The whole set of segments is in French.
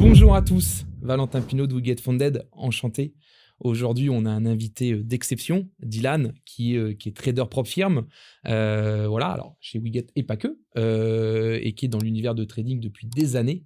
Bonjour à tous, Valentin Pinault de We Get Funded, enchanté. Aujourd'hui, on a un invité d'exception, Dylan, qui est trader propre firme. Voilà, alors chez We Get et pas que, et qui est dans l'univers de trading depuis des années,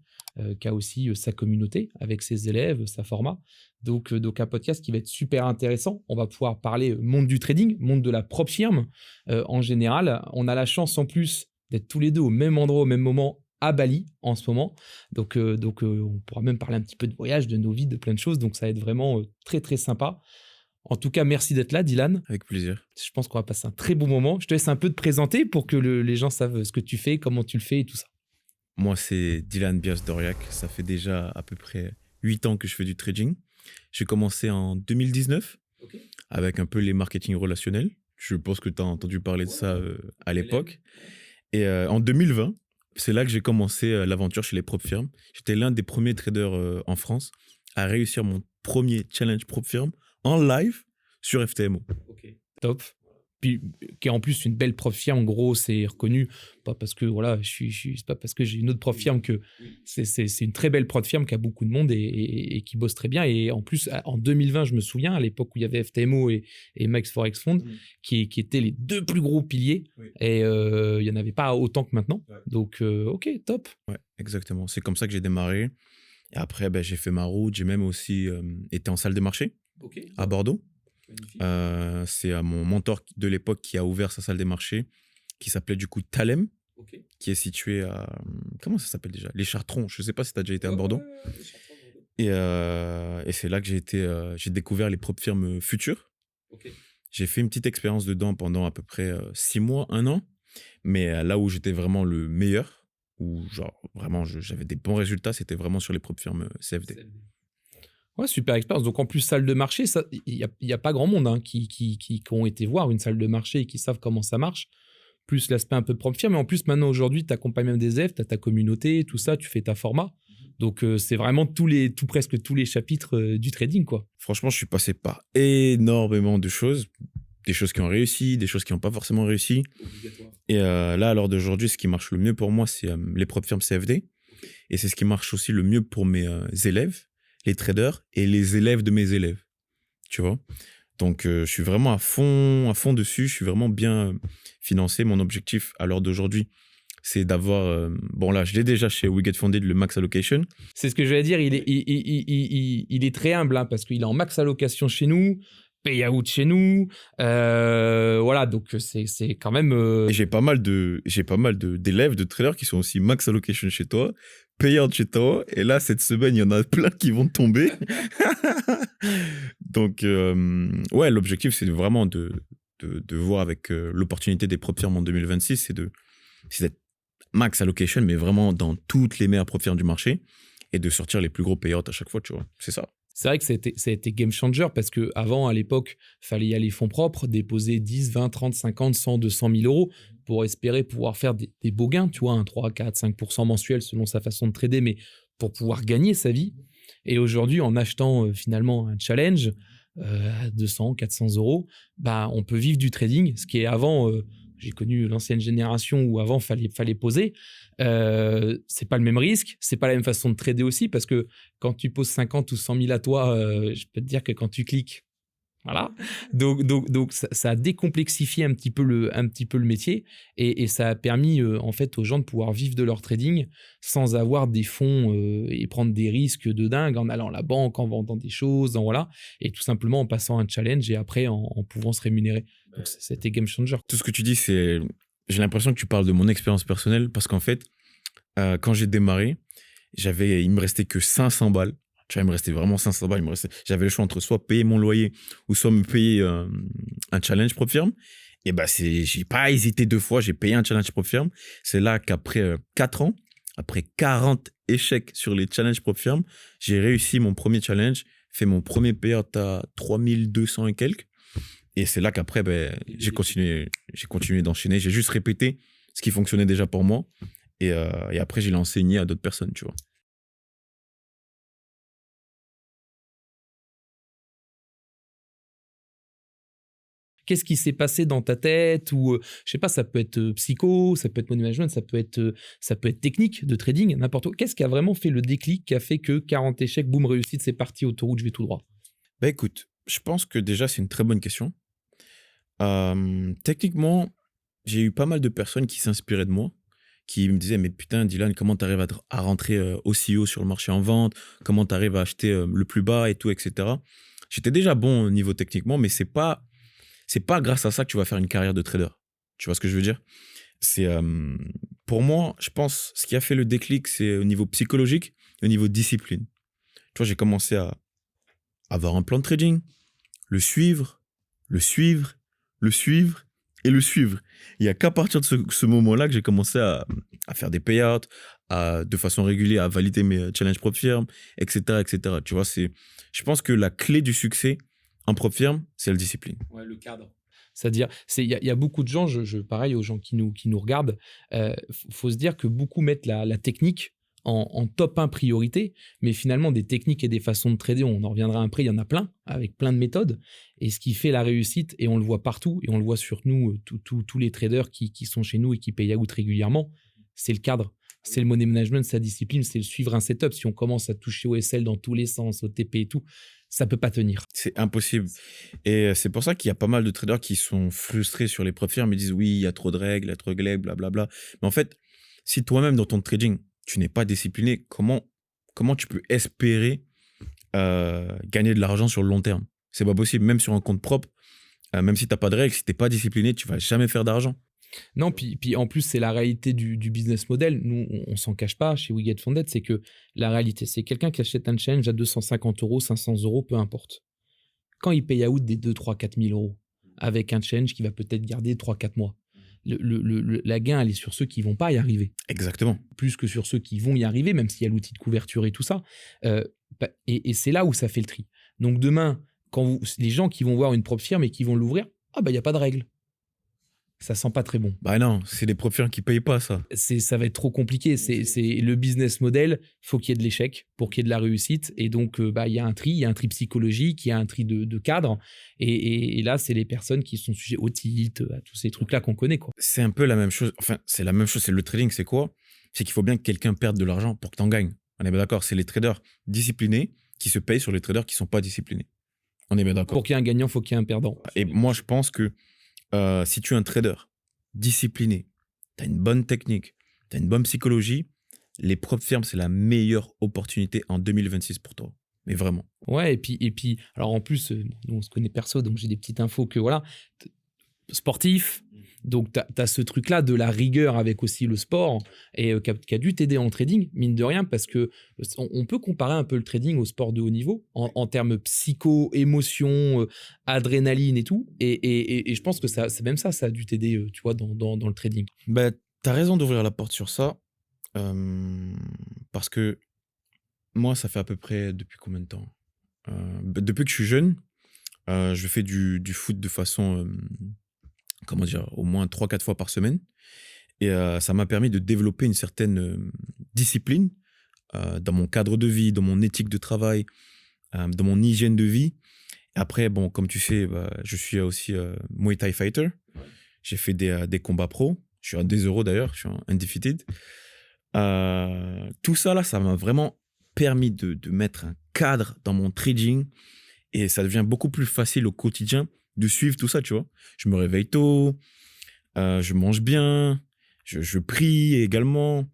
qui a aussi sa communauté avec ses élèves, sa format. Donc un podcast qui va être super intéressant. On va pouvoir parler monde du trading, monde de la propre firme en général. On a la chance en plus d'être tous les deux au même endroit, au même moment, à Bali en ce moment. Donc, on pourra même parler un petit peu de voyage, de nos vies, de plein de choses. Donc, ça va être vraiment très, très sympa. En tout cas, merci d'être là, Dylan. Avec plaisir. Je pense qu'on va passer un très bon moment. Je te laisse un peu te présenter pour que les gens savent ce que tu fais, comment tu le fais et tout ça. Moi, c'est Dylan Bias-Doriac. Ça fait déjà à peu près 8 ans que je fais du trading. J'ai commencé en 2019 avec un peu les marketing relationnels. Je pense que tu as entendu parler de ça à l'époque. Et en 2020, c'est là que j'ai commencé l'aventure chez les propres firmes. J'étais l'un des premiers traders en France à réussir mon premier challenge propre firme en live sur FTMO. Top. Puis, qui est en plus une belle prof firme, en gros, c'est reconnu, pas parce que voilà, c'est pas parce que j'ai une autre prof firme que c'est une très belle prof firme qui a beaucoup de monde et qui bosse très bien. Et en plus, en 2020, je me souviens, à l'époque où il y avait FTMO et Max Forex Fund, qui étaient les deux plus gros piliers, et il n'y en avait pas autant que maintenant. Donc, ok, top. Ouais, exactement. C'est comme ça que j'ai démarré. Et après, j'ai fait ma route. J'ai même aussi été en salle de marché à Bordeaux. C'est mon mentor de l'époque qui a ouvert sa salle des marchés, qui s'appelait du coup Thalem, qui est situé à... Comment ça s'appelle déjà? Les Chartrons. Je ne sais pas si tu as déjà été à Bordeaux. Et c'est là que j'ai découvert les propres firmes futures. J'ai fait une petite expérience dedans pendant à peu près 6 mois, 1 an. Mais là où j'étais vraiment le meilleur, où genre vraiment j'avais des bons résultats, c'était vraiment sur les propres firmes CFD. Ouais, super expérience. Donc, en plus, salle de marché, il y a pas grand monde hein, qui ont été voir une salle de marché et qui savent comment ça marche. Plus l'aspect un peu propre firme. Mais en plus, maintenant, aujourd'hui, tu accompagnes même des élèves, tu as ta communauté, tout ça, tu fais ta format. Donc, c'est vraiment presque tous les chapitres du trading, quoi. Franchement, je suis passé par énormément de choses. Des choses qui ont réussi, des choses qui n'ont pas forcément réussi. Et là, à l'heure d'aujourd'hui, ce qui marche le mieux pour moi, c'est les propres firmes CFD. Et c'est ce qui marche aussi le mieux pour mes élèves, les traders et les élèves de mes élèves. Tu vois? Donc, je suis vraiment à fond dessus. Je suis vraiment bien financé. Mon objectif à l'heure d'aujourd'hui, c'est d'avoir... bon, là, je l'ai déjà chez We Get Funded, le max allocation. C'est ce que je vais dire. Il est très humble hein, parce qu'il est en max allocation chez nous, payout chez nous. Voilà, donc c'est quand même... Et j'ai pas mal d'élèves, de traders qui sont aussi max allocation chez toi, payout chez toi. Et là, cette semaine, il y en a plein qui vont tomber. Donc, ouais, l'objectif, c'est vraiment de voir avec l'opportunité des propres firmes en 2026, c'est d'être max allocation, mais vraiment dans toutes les meilleures propres firmes du marché et de sortir les plus gros payouts à chaque fois, tu vois. C'est ça. C'est vrai que ça a été game changer parce qu'avant, à l'époque, il fallait y aller fonds propres, déposer 10, 20, 30, 50, 100, 200 000 euros pour espérer pouvoir faire des beaux gains, tu vois, un 3, 4, 5% mensuel selon sa façon de trader, mais pour pouvoir gagner sa vie. Et aujourd'hui, en achetant finalement un challenge à 200, 400 euros, bah, on peut vivre du trading, ce qui est avant... j'ai connu l'ancienne génération où avant fallait poser. C'est pas le même risque, c'est pas la même façon de trader aussi parce que quand tu poses 50 ou 100 000 à toi, je peux te dire que quand tu cliques, voilà. Donc ça a décomplexifié un petit peu le métier et ça a permis en fait aux gens de pouvoir vivre de leur trading sans avoir des fonds et prendre des risques de dingue en allant à la banque, en vendant des choses, voilà, et tout simplement en passant un challenge et après en pouvant se rémunérer. Donc c'était game changer. Tout ce que tu dis, c'est... J'ai l'impression que tu parles de mon expérience personnelle parce qu'en fait, quand j'ai démarré, il me restait que 500 balles. Tu vois, il me restait vraiment 500 balles. J'avais le choix entre soit payer mon loyer ou soit me payer un challenge propre firme. Et j'ai pas hésité 2 fois. J'ai payé un challenge propre firme. C'est là qu'après 4 ans, après 40 échecs sur les challenges propre firme, j'ai réussi mon premier challenge, fait mon premier payout à 3200 et quelques. Et c'est là qu'après, j'ai continué d'enchaîner. J'ai juste répété ce qui fonctionnait déjà pour moi. Et après, je l'ai enseigné à d'autres personnes, tu vois. Qu'est-ce qui s'est passé dans ta tête? Ou, je sais pas, ça peut être psycho, ça peut être money management, ça peut être technique de trading, n'importe quoi. Qu'est-ce qui a vraiment fait le déclic qui a fait que 40 échecs, boum, réussite, c'est parti, autoroute, je vais tout droit? Bah écoute, je pense que déjà, c'est une très bonne question. Techniquement, j'ai eu pas mal de personnes qui s'inspiraient de moi, qui me disaient, mais putain, Dylan, comment tu arrives à rentrer aussi haut sur le marché en vente? Comment tu arrives à acheter le plus bas et tout, etc. J'étais déjà bon au niveau techniquement, mais c'est pas grâce à ça que tu vas faire une carrière de trader. Tu vois ce que je veux dire? C'est pour moi, je pense, ce qui a fait le déclic, c'est au niveau psychologique et au niveau discipline. Tu vois, j'ai commencé à avoir un plan de trading, le suivre, le suivre, le suivre et le suivre. Il n'y a qu'à partir de ce moment-là que j'ai commencé à faire des payouts, de façon régulière, à valider mes challenges prop firm, etc., etc. Tu vois, je pense que la clé du succès en prop firm, c'est la discipline. Ouais, le cadre. C'est-à-dire, il y a beaucoup de gens, pareil aux gens qui nous regardent, faut se dire que beaucoup mettent la technique en top 1 priorité, mais finalement, des techniques et des façons de trader, on en reviendra après, il y en a plein, avec plein de méthodes. Et ce qui fait la réussite, et on le voit partout, et on le voit sur nous, tous les traders qui sont chez nous et qui payent out régulièrement, c'est le cadre. C'est le money management, sa discipline, c'est le suivre un setup. Si on commence à toucher au SL dans tous les sens, au TP et tout, ça peut pas tenir. C'est impossible. Et c'est pour ça qu'il y a pas mal de traders qui sont frustrés sur les prop firm et disent oui, il y a trop de règles, il y a trop de règles, blablabla. Mais en fait, si toi-même dans ton trading, tu n'es pas discipliné, comment tu peux espérer gagner de l'argent sur le long terme? C'est pas possible. Même sur un compte propre, même si tu n'as pas de règles, si tu n'es pas discipliné, tu vas jamais faire d'argent. Non, puis en plus, c'est la réalité du business model. Nous, on s'en cache pas chez We Get Funded, c'est que la réalité, c'est quelqu'un qui achète un challenge à 250 euros, 500 euros, peu importe. Quand il paye out des 2, 3, 4 000 euros avec un challenge qui va peut-être garder 3, 4 mois, la gain, elle est sur ceux qui vont pas y arriver. Exactement. Plus que sur ceux qui vont y arriver, même s'il y a l'outil de couverture et tout ça. Et c'est là où ça fait le tri. Donc demain, les gens qui vont voir une propre firme et qui vont l'ouvrir, il n'y a pas de règle. Ça sent pas très bon. Bah non, c'est les prop firm qui payent pas ça. Ça va être trop compliqué. C'est le business model. Faut qu'il y ait de l'échec pour qu'il y ait de la réussite. Et donc, il y a un tri psychologique, il y a un tri de cadre. Et là, c'est les personnes qui sont sujets au tilt, à tous ces trucs-là qu'on connaît, quoi. C'est un peu la même chose. Enfin, c'est la même chose. C'est le trading, c'est quoi? C'est qu'il faut bien que quelqu'un perde de l'argent pour que tu en gagnes. On est bien d'accord. C'est les traders disciplinés qui se payent sur les traders qui sont pas disciplinés. On est bien d'accord. Pour qu'il y ait un gagnant, faut qu'il y ait un perdant. Et moi, je pense que si tu es un trader discipliné, tu as une bonne technique, tu as une bonne psychologie, les prop firms, c'est la meilleure opportunité en 2026 pour toi. Mais vraiment. Ouais, et puis alors en plus, nous, on se connaît perso, donc j'ai des petites infos que voilà, sportif. Donc, tu as ce truc-là de la rigueur avec aussi le sport et qui a dû t'aider en trading, mine de rien, parce que on peut comparer un peu le trading au sport de haut niveau en termes psycho, émotion, adrénaline et tout. Et je pense que c'est même ça a dû t'aider, tu vois, dans le trading. Ben, tu as raison d'ouvrir la porte sur ça parce que moi, ça fait à peu près depuis combien de temps depuis que je suis jeune, je fais du foot de façon... comment dire, au moins 3-4 fois par semaine. Et ça m'a permis de développer une certaine discipline dans mon cadre de vie, dans mon éthique de travail, dans mon hygiène de vie. Et après, bon, comme tu sais, je suis aussi Muay Thai fighter. J'ai fait des combats pro. Je suis à 2 euros d'ailleurs, je suis undefeated. Tout ça, là, ça m'a vraiment permis de mettre un cadre dans mon trading. Et ça devient beaucoup plus facile au quotidien de suivre tout ça, tu vois. Je me réveille tôt, je mange bien, je prie également.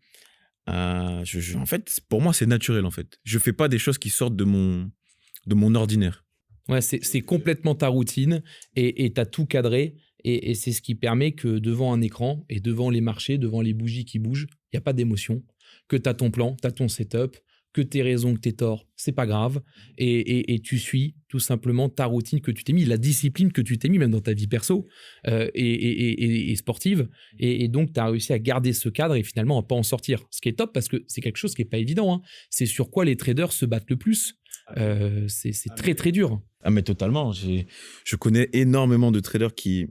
En fait, pour moi, c'est naturel, en fait. Je fais pas des choses qui sortent de mon ordinaire. Ouais, c'est complètement ta routine et tu as tout cadré. Et c'est ce qui permet que devant un écran et devant les marchés, devant les bougies qui bougent, il n'y a pas d'émotion. Que tu as ton plan, tu as ton setup, que tu aies raison, que tu aies tort, c'est pas grave. Et tu suis tout simplement ta routine que tu t'es mis, la discipline que tu t'es mis, même dans ta vie perso et sportive. Et donc, tu as réussi à garder ce cadre et finalement à pas en sortir. Ce qui est top parce que c'est quelque chose qui n'est pas évident. Hein. C'est sur quoi les traders se battent le plus. C'est très, très dur. Ah, mais totalement. Je connais énormément de traders qui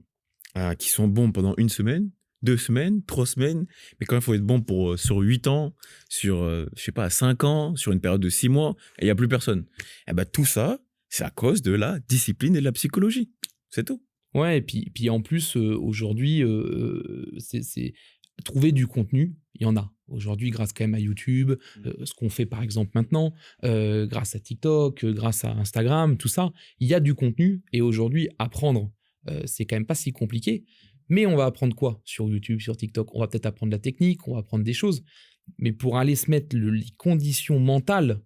sont bons pendant 1 semaine, 2 semaines, 3 semaines, mais quand il faut être bon sur 8 ans, sur, je sais pas, 5 ans, sur une période de 6 mois, et il n'y a plus personne. Et ben, tout ça, c'est à cause de la discipline et de la psychologie. C'est tout. Ouais, et puis en plus, aujourd'hui, c'est trouver du contenu, il y en a. Aujourd'hui, grâce quand même à YouTube, ce qu'on fait par exemple maintenant, grâce à TikTok, grâce à Instagram, tout ça, il y a du contenu et aujourd'hui, apprendre, c'est quand même pas si compliqué. Mais on va apprendre quoi sur YouTube, sur TikTok? On va peut-être apprendre la technique, on va apprendre des choses, mais pour aller se mettre les conditions mentales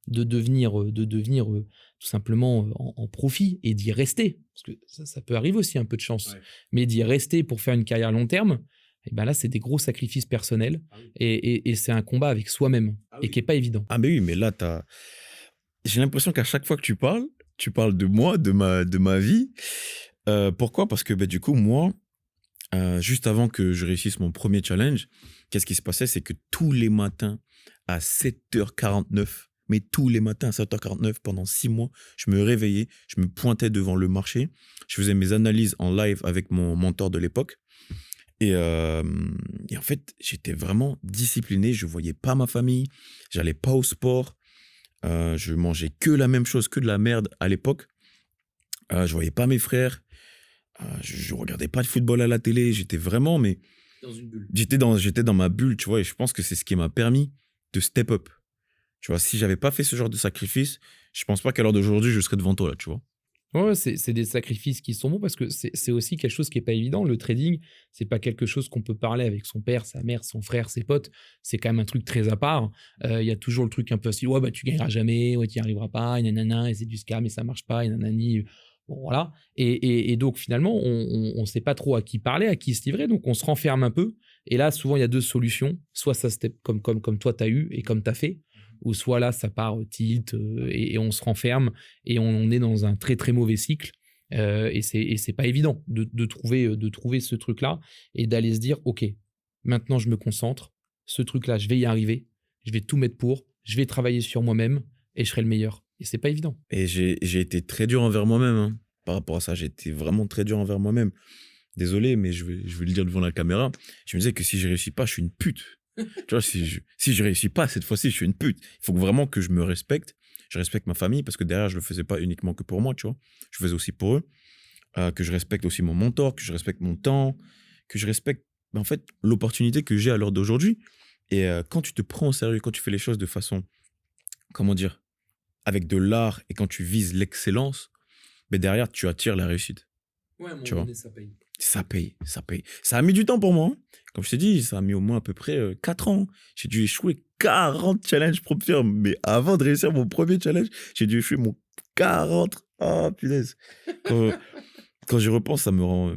de devenir tout simplement en profit et d'y rester, parce que ça peut arriver aussi un peu de chance, Ouais. mais d'y rester pour faire une carrière long terme, et ben là, c'est des gros sacrifices personnels Ah oui. et c'est un combat avec soi-même Ah et oui. qui n'est pas évident. Ah mais oui, mais là, j'ai l'impression qu'à chaque fois que tu parles de moi, de ma vie. Pourquoi? Parce que du coup, moi, juste avant que je réussisse mon premier challenge, qu'est-ce qui se passait? C'est que tous les matins à 7h49, mais tous les matins à 7h49 pendant 6 mois, je me réveillais, je me pointais devant le marché, je faisais mes analyses en live avec mon mentor de l'époque. Et en fait, j'étais vraiment discipliné, je voyais pas ma famille, j'allais pas au sport, je mangeais que la même chose, que de la merde à l'époque. Je voyais pas mes frères, je regardais pas de football à la télé, j'étais vraiment, mais Dans une bulle. j'étais dans ma bulle, tu vois, et je pense que c'est ce qui m'a permis de step up. Tu vois, si j'avais pas fait ce genre de sacrifice, je pense pas qu'à l'heure d'aujourd'hui, je serais devant toi, là, tu vois. Ouais, c'est des sacrifices qui sont bons parce que c'est aussi quelque chose qui est pas évident. Le trading, c'est pas quelque chose qu'on peut parler avec son père, sa mère, son frère, ses potes. C'est quand même un truc très à part. Il y a toujours le truc un peu aussi, ouais, bah, tu gagneras jamais, ouais, tu n'y arriveras pas, et nanana, et c'est du scam, et ça marche pas, et nanani. Bon, voilà. Et donc, finalement, on sait pas trop à qui parler, à qui se livrer, donc on se renferme un peu. Et là, souvent, il y a deux solutions. Soit ça step comme toi, tu as eu et comme tu as fait, ou soit là, ça part tilt et on se renferme et on est dans un très très mauvais cycle. Et c'est pas évident de trouver ce truc-là et d'aller se dire, ok, maintenant je me concentre, ce truc-là, je vais y arriver, je vais tout mettre pour, je vais travailler sur moi-même et je serai le meilleur. Et c'est pas évident. Et j'ai été très dur envers moi-même, hein. Par rapport à ça, j'ai été vraiment très dur envers moi-même. Désolé, mais je vais le dire devant la caméra. Je me disais que si je réussis pas, je suis une pute. Tu vois, si je réussis pas cette fois-ci, je suis une pute. Il faut vraiment que je me respecte. Je respecte ma famille parce que derrière, je le faisais pas uniquement que pour moi, tu vois. Je faisais aussi pour eux. Que je respecte aussi mon mentor, que je respecte mon temps, que je respecte, en fait, l'opportunité que j'ai à l'heure d'aujourd'hui. Et quand tu te prends au sérieux, quand tu fais les choses de façon, comment dire, avec de l'art et quand tu vises l'excellence, mais derrière, tu attires la réussite. Ouais, à un moment Tu vois. donné, ça paye. Ça paye, ça paye. Ça a mis du temps pour moi, hein. Comme je t'ai dit, ça a mis au moins à peu près 4 ans. J'ai dû échouer 40 challenges propres firmes. Mais avant de réussir mon premier challenge, j'ai dû échouer mon 40. Ah, punaise. Quand, quand j'y repense, ça me rend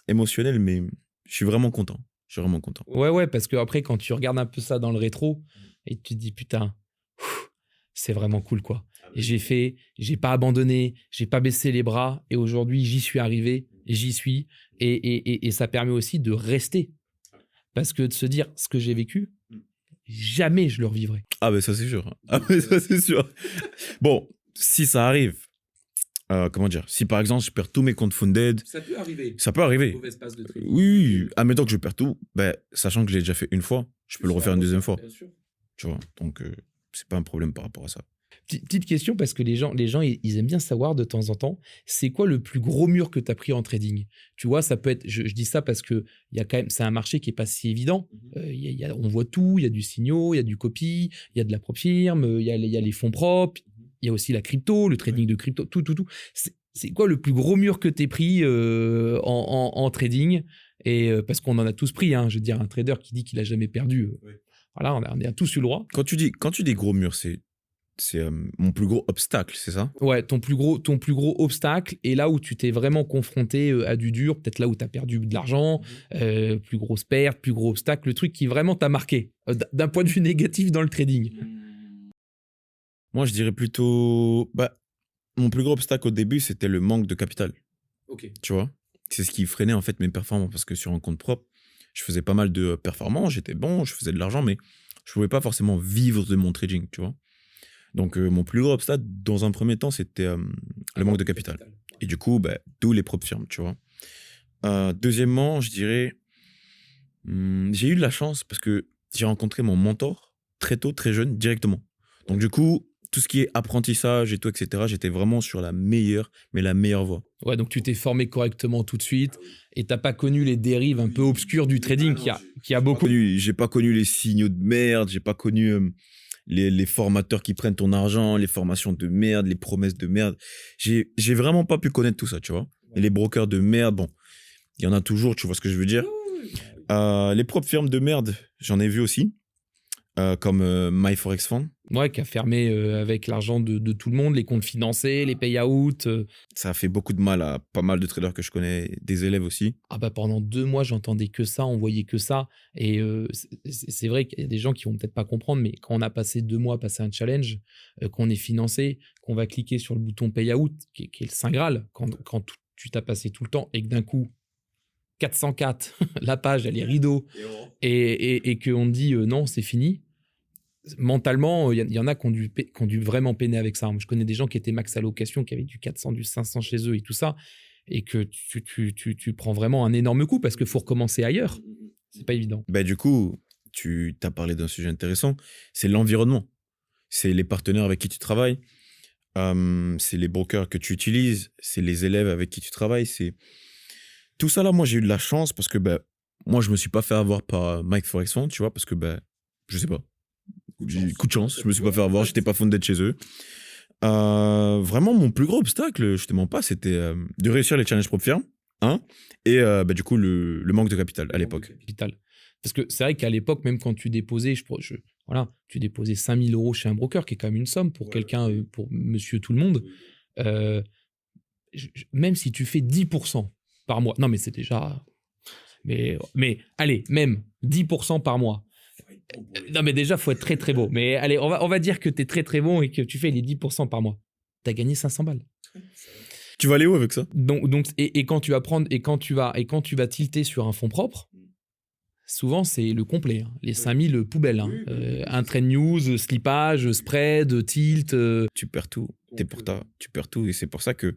émotionnel, mais je suis vraiment content. Je suis vraiment content. Ouais, ouais, parce que après, quand tu regardes un peu ça dans le rétro et tu te dis, putain, ouf, c'est vraiment cool, quoi. Et j'ai pas abandonné, j'ai pas baissé les bras et aujourd'hui, j'y suis arrivé, j'y suis. Et ça permet aussi de rester. Parce que de se dire, ce que j'ai vécu, jamais je le revivrai. Ah, ben ça, c'est sûr. Ah, mais ça, c'est sûr. Bon, si ça arrive, comment dire, si par exemple, je perds tous mes comptes Funded, Ça peut arriver. ça peut arriver. Mauvaise passe de trading. Oui, admettons que je perds tout, ben, sachant que je l'ai déjà fait une fois, je peux le refaire une deuxième fois. Bien sûr. Tu vois, donc c'est pas un problème par rapport à ça. Petite question, parce que les gens ils aiment bien savoir de temps en temps, c'est quoi le plus gros mur que tu as pris en trading? Tu vois, ça peut être, je dis ça parce que il y a quand même, c'est un marché qui est pas si évident. On voit tout, il y a du signaux, il y a du copy, il y a de la propre firme, il y a les fonds propres, il y a aussi la crypto, le trading de crypto, tout. C'est quoi le plus gros mur que tu as pris en trading? Et parce qu'on en a tous pris, hein, je veux dire, un trader qui dit qu'il a jamais perdu, voilà, on a tous eu le droit. Quand tu dis gros mur, c'est mon plus gros obstacle, c'est ça? Ouais, ton plus gros obstacle et là où tu t'es vraiment confronté à du dur, peut-être là où tu as perdu de l'argent, plus grosse perte, plus gros obstacle, le truc qui vraiment t'a marqué d'un point de vue négatif dans le trading. Moi, je dirais plutôt, bah, mon plus gros obstacle au début, c'était le manque de capital, Ok. tu vois? C'est ce qui freinait en fait mes performances parce que sur un compte propre, je faisais pas mal de performances, j'étais bon, je faisais de l'argent, mais je pouvais pas forcément vivre de mon trading, tu vois? Donc, mon plus gros obstacle, dans un premier temps, c'était le manque de capital. Et du coup, bah, d'où les propres firmes, tu vois. Deuxièmement, je dirais, j'ai eu de la chance parce que j'ai rencontré mon mentor très tôt, très jeune, directement. Donc, du coup, tout ce qui est apprentissage et tout, etc., j'étais vraiment sur la meilleure, mais la meilleure voie. Ouais, donc tu t'es formé correctement tout de suite et t'as pas connu les dérives un peu obscures du trading qui a beaucoup. J'ai pas connu les signaux de merde, j'ai pas connu les formateurs qui prennent ton argent, les formations de merde, les promesses de merde. J'ai vraiment pas pu connaître tout ça, tu vois. Et les brokers de merde, bon, il y en a toujours, tu vois ce que je veux dire. Les propres firmes de merde, j'en ai vu aussi, comme MyForexFund. Ouais, qui a fermé avec l'argent de tout le monde, les comptes financés, les payouts. Ça a fait beaucoup de mal à pas mal de traders que je connais, des élèves aussi. Ah bah pendant 2 mois, j'entendais que ça, on voyait que ça. Et c'est vrai qu'il y a des gens qui vont peut-être pas comprendre, mais quand on a passé 2 mois à passer un challenge, qu'on est financé, qu'on va cliquer sur le bouton payout, qui est le Saint Graal, quand tu t'as passé tout le temps et que d'un coup, 404, la page, elle est rideau, et qu'on te dit non, c'est fini. Mentalement, il y en a qui ont dû vraiment peiner avec ça. Moi, je connais des gens qui étaient max allocation, qui avaient du 400, du 500 chez eux et tout ça, et que tu prends vraiment un énorme coup parce qu'il faut recommencer ailleurs. C'est pas évident. Bah, du coup, tu t'as parlé d'un sujet intéressant, c'est l'environnement. C'est les partenaires avec qui tu travailles, c'est les brokers que tu utilises, c'est les élèves avec qui tu travailles. C'est tout ça là, moi j'ai eu de la chance parce que moi je me suis pas fait avoir par MyForexFund, tu vois, parce que je sais pas. J'ai coup de chance, je me suis pas fait avoir, j'étais pas fond d'être chez eux. Vraiment, mon plus gros obstacle, je te mens pas, c'était de réussir les challenges propres firmes, hein, et du coup, le manque de capital à l'époque. Capital. Parce que c'est vrai qu'à l'époque, même quand tu déposais, voilà, tu déposais 5 000 € chez un broker, qui est quand même une somme pour quelqu'un, pour monsieur tout le monde. Même si tu fais 10% par mois, non mais c'est déjà... Mais allez, même 10% par mois. Non, mais déjà, il faut être très, très beau. Mais allez, on va dire que tu es très, très bon et que tu fais les 10% par mois. Tu as gagné 500 balles. Tu vas aller où avec ça? Donc, et quand tu vas prendre, et quand tu vas tilter sur un fonds propre, souvent, c'est le complet. Hein. Les 5000 poubelles. Hein. Un trend news, slippage, spread, tilt. Tu perds tout. T'es pour ta. Tu perds tout. Et c'est pour ça que,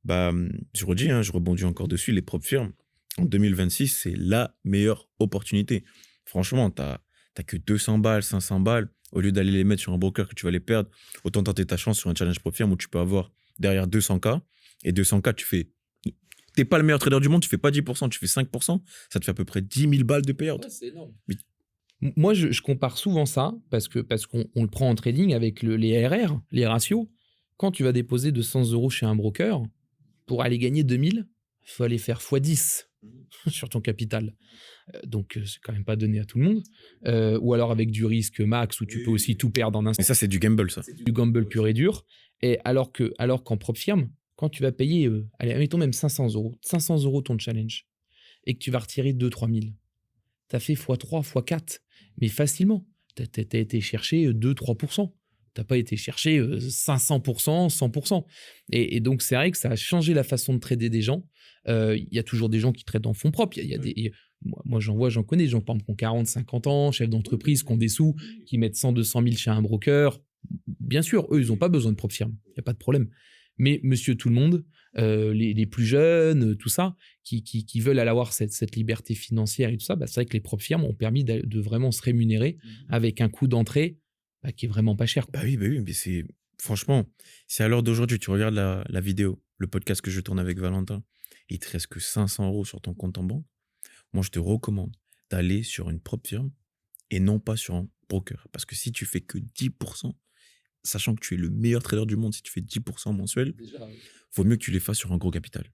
je redis, hein, je rebondis encore dessus, les propres firmes, en 2026, c'est la meilleure opportunité. Franchement, t'as que 200 balles, 500 balles. Au lieu d'aller les mettre sur un broker que tu vas les perdre, autant tenter ta chance sur un challenge propre firme où tu peux avoir derrière 200K. Et 200K, t'es pas le meilleur trader du monde, tu fais pas 10%, tu fais 5%. Ça te fait à peu près 10 000 balles de payout. Ouais, c'est énorme. Mais... Moi, je compare souvent ça parce qu'on le prend en trading avec les RR, les ratios. Quand tu vas déposer 200 € chez un broker, pour aller gagner 2000, il faut aller faire x10 sur ton capital. Donc, c'est quand même pas donné à tout le monde. Ou alors avec du risque max où tu peux aussi tout perdre en un instant. Et ça, c'est du gamble, ça. C'est du gamble pur et dur. Et alors qu'en propre firme, quand tu vas payer, allez, mettons même 500 € ton challenge, et que tu vas retirer 2-3 000, tu as fait x3, x4, mais facilement. Tu as été chercher 2-3%. Tu n'as pas été chercher 500%, 100%. Et donc, c'est vrai que ça a changé la façon de trader des gens. Il y a toujours des gens qui tradent en fonds propres. Moi, j'en connais des gens, par exemple, qui ont 40, 50 ans, chefs d'entreprise, qui ont des sous, qui mettent 100, 200 000 chez un broker. Bien sûr, eux, ils n'ont pas besoin de propre firme. Il n'y a pas de problème. Mais monsieur tout le monde, les plus jeunes, tout ça, qui veulent avoir cette liberté financière et tout ça, c'est vrai que les propres firmes ont permis de vraiment se rémunérer avec un coût d'entrée qui est vraiment pas cher. Oui, mais c'est... Franchement, c'est à l'heure d'aujourd'hui, tu regardes la vidéo, le podcast que je tourne avec Valentin, il te reste que 500 € sur ton compte en banque. Moi, je te recommande d'aller sur une propre firme et non pas sur un broker. Parce que si tu fais que 10%, sachant que tu es le meilleur trader du monde, si tu fais 10% mensuel, vaut mieux que tu les fasses sur un gros capital.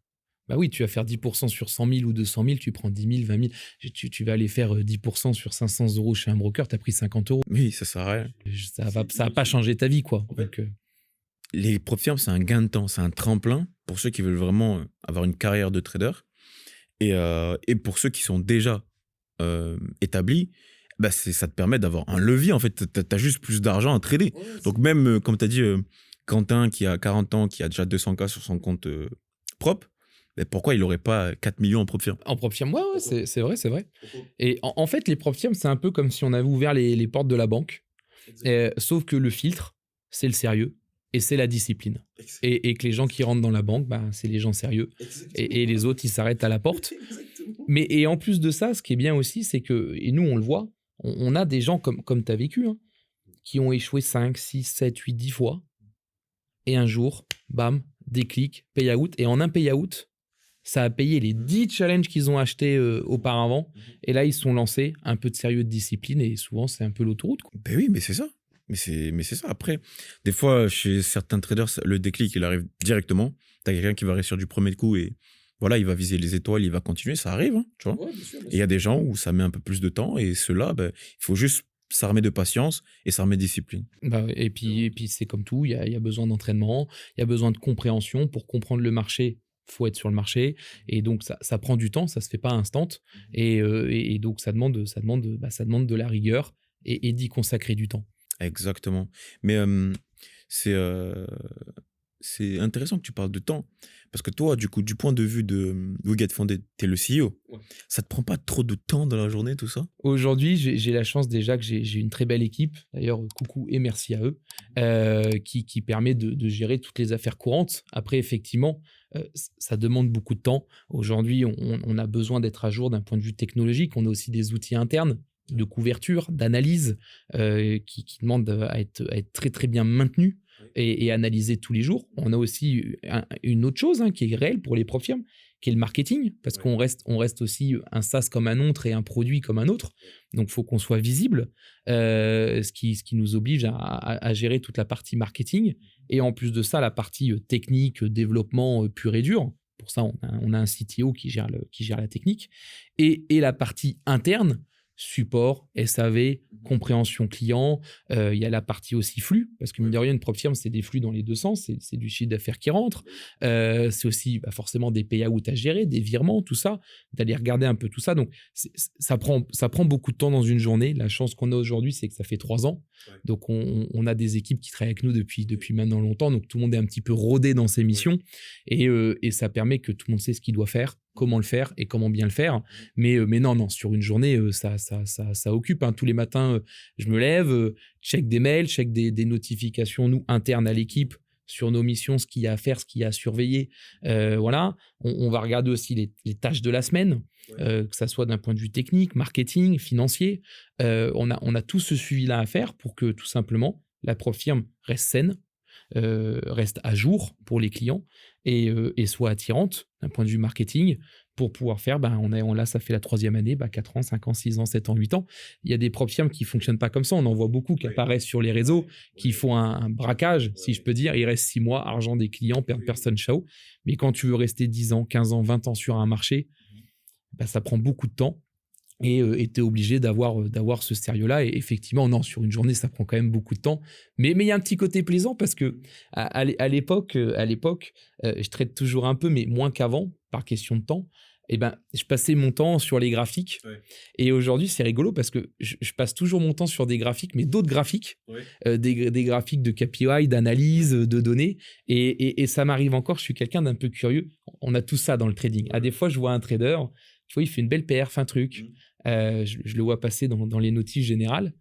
Bah oui, tu vas faire 10% sur 100 000 ou 200 000, tu prends 10 000, 20 000. Tu vas aller faire 10% sur 500 € chez un broker, tu as pris 50 €. Oui, ça sert à rien. Ça va pas changer ta vie, quoi. Donc, les propres firmes, c'est un gain de temps, c'est un tremplin pour ceux qui veulent vraiment avoir une carrière de trader. Et pour ceux qui sont déjà établis, ça te permet d'avoir un levier. En fait, tu as juste plus d'argent à trader. Donc même, comme tu as dit, Quentin qui a 40 ans, qui a déjà 200K sur son compte propre, pourquoi il n'aurait pas 4 millions en propre firme? En propre firme, ouais, c'est vrai, c'est vrai. Et en fait, les propres firmes, c'est un peu comme si on avait ouvert les portes de la banque. Sauf que le filtre, c'est le sérieux et c'est la discipline. Et que les gens qui rentrent dans la banque, c'est les gens sérieux. Et les autres, ils s'arrêtent à la porte. Et en plus de ça, ce qui est bien aussi, c'est que, et nous, on le voit, on a des gens comme tu as vécu, hein, qui ont échoué 5, 6, 7, 8, 10 fois. Et un jour, bam, déclic, payout. Et en un payout, ça a payé les 10 challenges qu'ils ont achetés auparavant. Et là, ils se sont lancés, un peu de sérieux, de discipline. Et souvent, c'est un peu l'autoroute, quoi. Ben oui, mais c'est ça. Mais c'est ça. Après, des fois, chez certains traders, le déclic, il arrive directement. Tu as quelqu'un qui va réussir du premier coup et voilà, il va viser les étoiles, il va continuer. Ça arrive, hein, tu vois. Ouais, bien sûr, bien Et il y a des gens où ça met un peu plus de temps. Et ceux-là, ben, il faut juste s'armer de patience et s'armer de discipline. Bah, et puis c'est comme tout, il y a besoin d'entraînement, il y a besoin de compréhension. Pour comprendre le marché, faut être sur le marché. Et donc, ça prend du temps, ça se fait pas instant. Et donc, ça demande de la rigueur et d'y consacrer du temps. Exactement. Mais c'est c'est intéressant que tu parles de temps. Parce que toi, du coup, du point de vue de We Get Funded, tu es le CEO. Ouais. Ça te prend pas trop de temps dans la journée, tout ça? Aujourd'hui, j'ai la chance déjà que j'ai une très belle équipe. D'ailleurs, coucou et merci à eux, qui permet de gérer toutes les affaires courantes. Après, effectivement, ça demande beaucoup de temps. Aujourd'hui, on a besoin d'être à jour d'un point de vue technologique. On a aussi des outils internes de couverture, d'analyse, qui demandent à être très, très bien maintenus et analysés tous les jours. On a aussi une autre chose, hein, qui est réelle pour les propres firmes, qui est le marketing, parce qu'on reste aussi un SaaS comme un autre et un produit comme un autre. Donc, il faut qu'on soit visible, ce qui nous oblige à gérer toute la partie marketing. Et en plus de ça, la partie technique, développement pur et dur. Pour ça, on a un CTO qui gère la technique. Et la partie interne, support, SAV, compréhension client. Il y a la partie aussi flux, parce que mine de rien, une propre firme, c'est des flux dans les deux sens, c'est du chiffre d'affaires qui rentre. C'est aussi forcément des payouts à gérer, des virements, tout ça, d'aller regarder un peu tout ça. Donc, ça prend beaucoup de temps dans une journée. La chance qu'on a aujourd'hui, c'est que ça fait 3 ans. Ouais. Donc, on a des équipes qui travaillent avec nous depuis maintenant longtemps. Donc, tout le monde est un petit peu rodé dans ses missions. Et ça permet que tout le monde sait ce qu'il doit faire, comment le faire et comment bien le faire. Mais non, sur une journée, ça occupe. Hein. Tous les matins, je me lève, check des mails, check des notifications, nous, internes à l'équipe, sur nos missions, ce qu'il y a à faire, ce qu'il y a à surveiller. Voilà. On va regarder aussi les tâches de la semaine, que ça soit d'un point de vue technique, marketing, financier. On a tout ce suivi-là à faire pour que, tout simplement, la propre firme reste saine, reste à jour pour les clients et soit attirante d'un point de vue marketing pour pouvoir faire, là, ça fait la 3e année, 4 ans, 5 ans, 6 ans, 7 ans, 8 ans. Il y a des propres firmes qui ne fonctionnent pas comme ça. On en voit beaucoup qui apparaissent sur les réseaux, qui font un braquage, si je peux dire. Ils restent 6 mois, argent des clients, personne, ciao. Mais quand tu veux rester 10 ans, 15 ans, 20 ans sur un marché, ça prend beaucoup de temps. Et tu es obligé d'avoir ce sérieux-là. Et effectivement, non, sur une journée, ça prend quand même beaucoup de temps. Mais il y a un petit côté plaisant parce que à l'époque, je traite toujours un peu, mais moins qu'avant, par question de temps. Je passais mon temps sur les graphiques. Ouais. Et aujourd'hui, c'est rigolo parce que je passe toujours mon temps sur des graphiques, mais d'autres graphiques, ouais. Des graphiques de KPI, d'analyse, de données. Et ça m'arrive encore, je suis quelqu'un d'un peu curieux. On a tout ça dans le trading. Ouais. Des fois, je vois un trader, tu vois, il fait une belle perf, un truc. Je le vois passer dans les notices générales.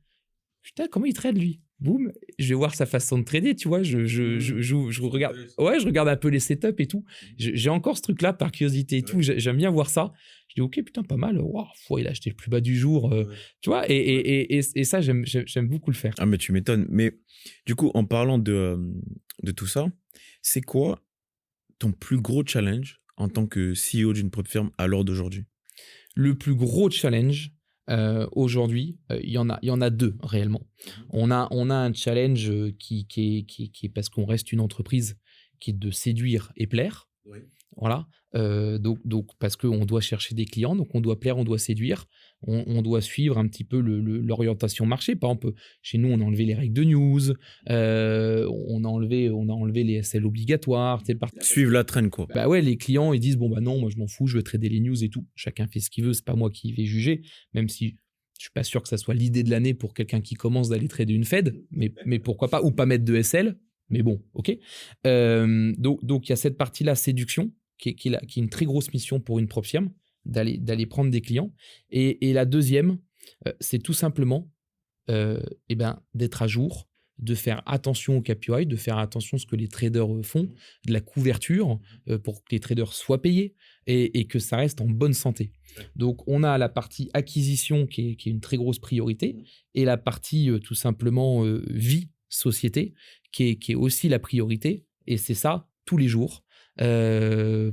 Putain, comment il trade, lui? Boum, je vais voir sa façon de trader, tu vois. Je regarde, je regarde un peu les setups et tout. J'ai encore ce truc-là par curiosité et tout. J'aime bien voir ça. Je dis, ok, putain, pas mal. Wow, il a acheté le plus bas du jour. Tu vois, et ça, j'aime beaucoup le faire. Ah, mais tu m'étonnes. Mais du coup, en parlant de tout ça, c'est quoi ton plus gros challenge en tant que CEO d'une propre firme à l'heure d'aujourd'hui? Le plus gros challenge aujourd'hui, il y en a 2 réellement. On a un challenge qui est parce qu'on reste une entreprise qui est de séduire et plaire. Oui. Voilà. Donc parce qu'on doit chercher des clients, donc on doit plaire, on doit séduire, on doit suivre un petit peu l'orientation marché. Par exemple, chez nous, on a enlevé les règles de news, on a enlevé les SL obligatoires. Suivre la traîne, quoi. Ouais, les clients, ils disent, non, moi je m'en fous, je veux trader les news et tout. Chacun fait ce qu'il veut, c'est pas moi qui vais juger, même si je suis pas sûr que ça soit l'idée de l'année pour quelqu'un qui commence d'aller trader une Fed, mais pourquoi pas, ou pas mettre de SL, mais bon, ok. Donc il y a cette partie-là, séduction, qui est une très grosse mission pour une propre firme, d'aller prendre des clients. Et la deuxième, c'est tout simplement d'être à jour de faire attention au KPI, de faire attention à ce que les traders font, de la couverture pour que les traders soient payés et que ça reste en bonne santé. Donc, on a la partie acquisition qui est une très grosse priorité et la partie tout simplement vie, société, qui est aussi la priorité. Et c'est ça tous les jours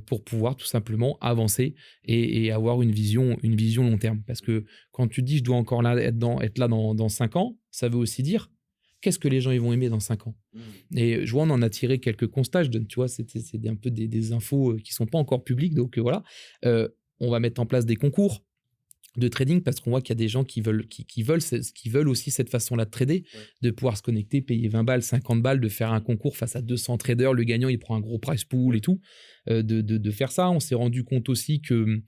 pour pouvoir tout simplement avancer et avoir une vision long terme. Parce que quand tu dis je dois encore être là dans 5 ans, ça veut aussi dire qu'est-ce que les gens ils vont aimer dans 5 ans. Et je vois, on en a tiré quelques constats. Je donne, tu vois, c'est un peu des infos qui ne sont pas encore publiques. Donc voilà, on va mettre en place des concours de trading parce qu'on voit qu'il y a des gens qui veulent aussi cette façon-là de trader, de pouvoir se connecter, payer 20 balles, 50 balles, de faire un concours face à 200 traders, le gagnant il prend un gros prize pool et tout, de faire ça. On s'est rendu compte aussi que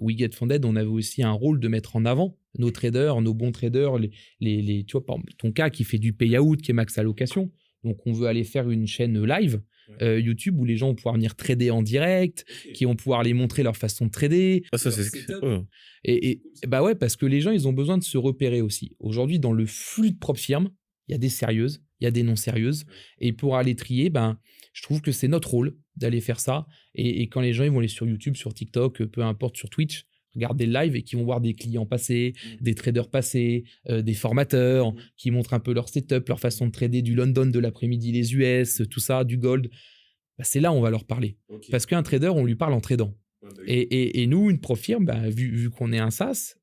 We Get Funded, on avait aussi un rôle de mettre en avant nos traders, nos bons traders, tu vois, par exemple, ton cas qui fait du payout, qui est max allocation. Donc on veut aller faire une chaîne live YouTube où les gens vont pouvoir venir trader en direct, qui vont pouvoir les montrer leur façon de trader. Ça, c'est ce que... Et bah ouais, parce que les gens, ils ont besoin de se repérer aussi. Aujourd'hui, dans le flux de propres firmes, il y a des sérieuses, il y a des non sérieuses. Et pour aller trier, je trouve que c'est notre rôle d'aller faire ça. Et quand les gens ils vont aller sur YouTube, sur TikTok, peu importe, sur Twitch, regarder le live et qui vont voir des clients passés, des traders passés, des formateurs qui montrent un peu leur setup, leur façon de trader du London de l'après-midi, les US, tout ça, du gold. C'est là où on va leur parler. Okay. Parce qu'un trader, on lui parle en tradant. Et nous, une prof firme, vu qu'on est un SaaS,